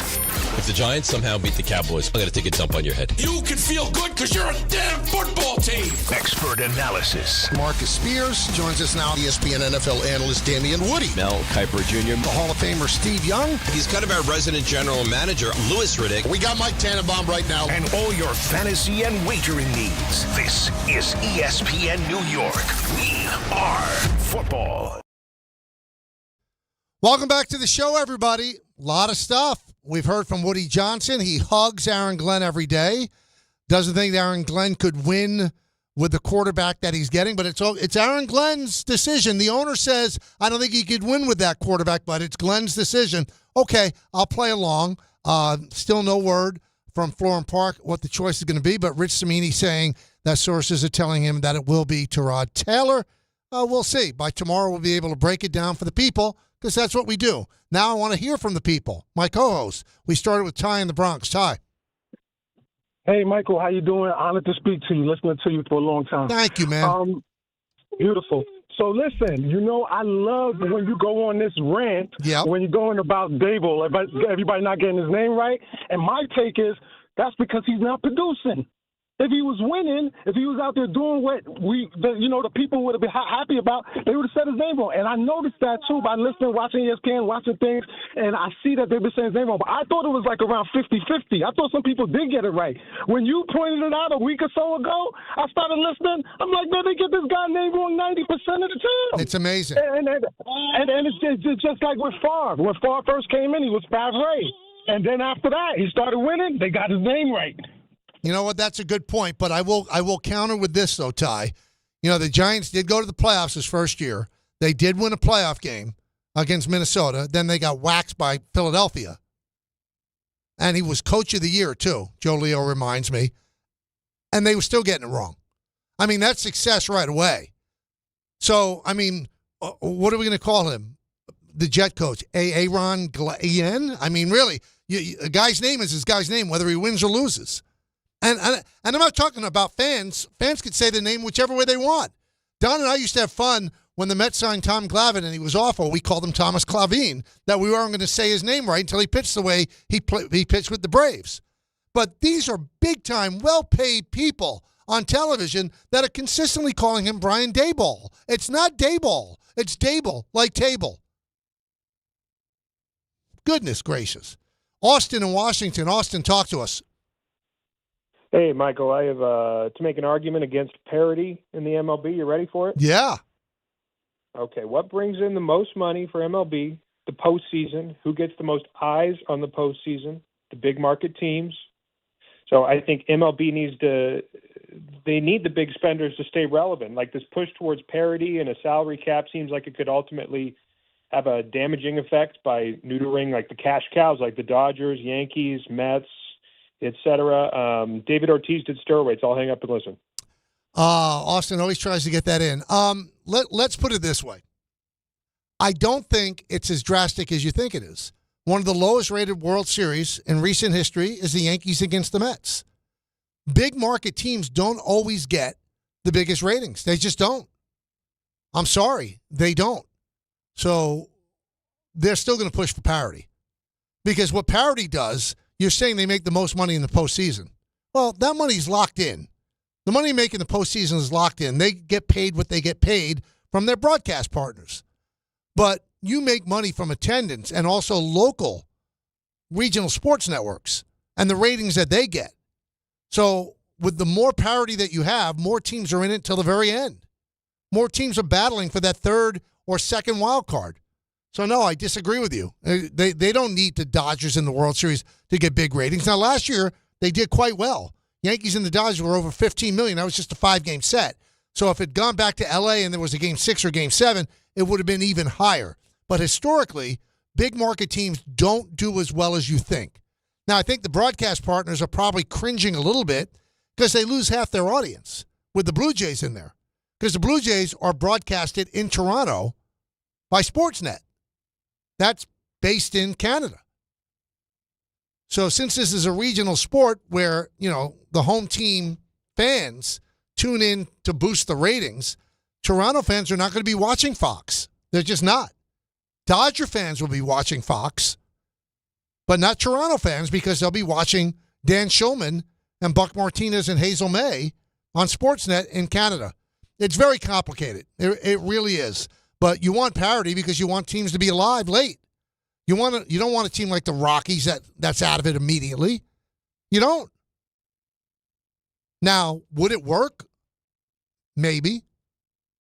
If the Giants somehow beat the Cowboys, I'm going to take a dump on your head. You can feel good because you're a damn football team. Expert analysis. Marcus Spears joins us now. ESPN NFL analyst Damian Woody. Mel Kiper Jr. The Hall of Famer Steve Young. He's kind of our resident general manager, Louis Riddick. We got Mike Tannenbaum right now. And all your fantasy and wagering needs. This is ESPN New York. We are football. Welcome back to the show, everybody. A lot of stuff. We've heard from Woody Johnson. He hugs Aaron Glenn every day. Doesn't think Aaron Glenn could win with the quarterback that he's getting, but it's Aaron Glenn's decision. The owner says, I don't think he could win with that quarterback, but it's Glenn's decision. Okay, I'll play along. Still no word from Florham Park what the choice is going to be, but Rich Cimini saying that sources are telling him that it will be Tyrod Taylor. We'll see. By tomorrow, we'll be able to break it down for the people, because that's what we do. Now I want to hear from the people. My co-host. We started with Ty in the Bronx. Ty. Hey, Michael, how you doing? Honored to speak to you. Listening to you for a long time. Thank you, man. Beautiful. So listen, I love when you go on this rant when you're going about Dable, everybody not getting his name right. And my take is that's because he's not producing. If he was winning, if he was out there doing what the people would have been happy about, they would have said his name wrong. And I noticed that, too, by listening, watching ESPN, watching things, and I see that they've been saying his name wrong. But I thought it was like around 50-50. I thought some people did get it right. When you pointed it out a week or so ago, I started listening. I'm like, man, they get this guy's name wrong 90% of the time. It's amazing. And it's just like with Favre. When Favre first came in, he was Favre. And then after that, he started winning. They got his name right. You know what? That's a good point, but I will counter with this, though, Ty. The Giants did go to the playoffs his first year. They did win a playoff game against Minnesota. Then they got waxed by Philadelphia. And he was coach of the year, too, Joe Leo reminds me. And they were still getting it wrong. I mean, that's success right away. So, I mean, what are we going to call him? The Jet coach, Aaron Glenn? I mean, really, a guy's name is his guy's name, whether he wins or loses. And I'm not talking about fans. Fans could say the name whichever way they want. Don and I used to have fun when the Mets signed Tom Glavine and he was awful. We called him Thomas Clavine, that we weren't going to say his name right until he pitched the way he pitched with the Braves. But these are big-time, well-paid people on television that are consistently calling him Brian Daboll. It's not Daboll. It's Dable, like table. Goodness gracious. Austin in Washington. Austin, talk to us. Hey, Michael, I have to make an argument against parity in the MLB. You ready for it? Yeah. Okay, what brings in the most money for MLB? The postseason. Who gets the most eyes on the postseason? The big market teams. So I think MLB needs they need the big spenders to stay relevant. Like this push towards parity and a salary cap seems like it could ultimately have a damaging effect by neutering like the cash cows, like the Dodgers, Yankees, Mets, etc. David Ortiz did steroids. I'll hang up and listen. Austin always tries to get that in. Let's put it this way. I don't think it's as drastic as you think it is. One of the lowest rated World Series in recent history is the Yankees against the Mets. Big market teams don't always get the biggest ratings. They just don't. I'm sorry. They don't. So they're still going to push for parity. Because what parity does, you're saying they make the most money in the postseason. Well, that money's locked in. The money they make in the postseason is locked in. They get paid what they get paid from their broadcast partners. But you make money from attendance and also local regional sports networks and the ratings that they get. So with the more parity that you have, more teams are in it till the very end. More teams are battling for that third or second wild card. So, no, I disagree with you. They don't need the Dodgers in the World Series to get big ratings. Now, last year, they did quite well. Yankees and the Dodgers were over 15 million. That was just a 5-game set. So if it had gone back to L.A. and there was a Game 6 or Game 7, it would have been even higher. But historically, big market teams don't do as well as you think. Now, I think the broadcast partners are probably cringing a little bit because they lose half their audience with the Blue Jays in there. Because the Blue Jays are broadcasted in Toronto by Sportsnet. That's based in Canada. So since this is a regional sport where, the home team fans tune in to boost the ratings, Toronto fans are not going to be watching Fox. They're just not. Dodger fans will be watching Fox. but not Toronto fans because they'll be watching Dan Shulman and Buck Martinez and Hazel May on Sportsnet in Canada. It's very complicated. It really is. But you want parity because you want teams to be alive late. You don't want a team like the Rockies that's out of it immediately. You don't. Now, would it work? Maybe.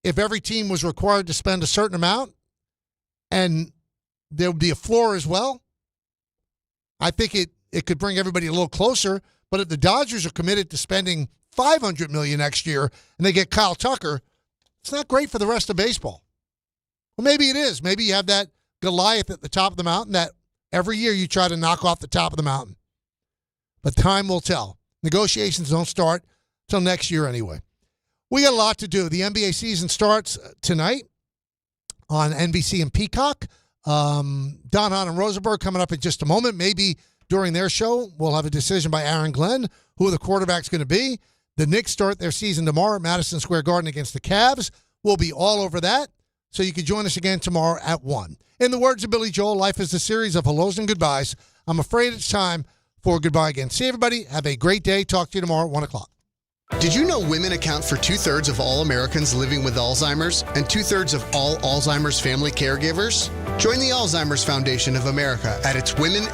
If every team was required to spend a certain amount and there would be a floor as well, I think it could bring everybody a little closer. But if the Dodgers are committed to spending $500 million next year and they get Kyle Tucker, it's not great for the rest of baseball. Well, maybe it is. Maybe you have that Goliath at the top of the mountain that every year you try to knock off the top of the mountain. But time will tell. Negotiations don't start till next year anyway. We got a lot to do. The NBA season starts tonight on NBC and Peacock. Don Hahn and Rosenberg coming up in just a moment. Maybe during their show, we'll have a decision by Aaron Glenn who the quarterback's going to be. The Knicks start their season tomorrow at Madison Square Garden against the Cavs. We'll be all over that. So you can join us again tomorrow at 1. In the words of Billy Joel, life is a series of hellos and goodbyes. I'm afraid it's time for goodbye again. See everybody. Have a great day. Talk to you tomorrow at 1 o'clock. Did you know women account for 2/3 of all Americans living with Alzheimer's and 2/3 of all Alzheimer's family caregivers? Join the Alzheimer's Foundation of America at its Women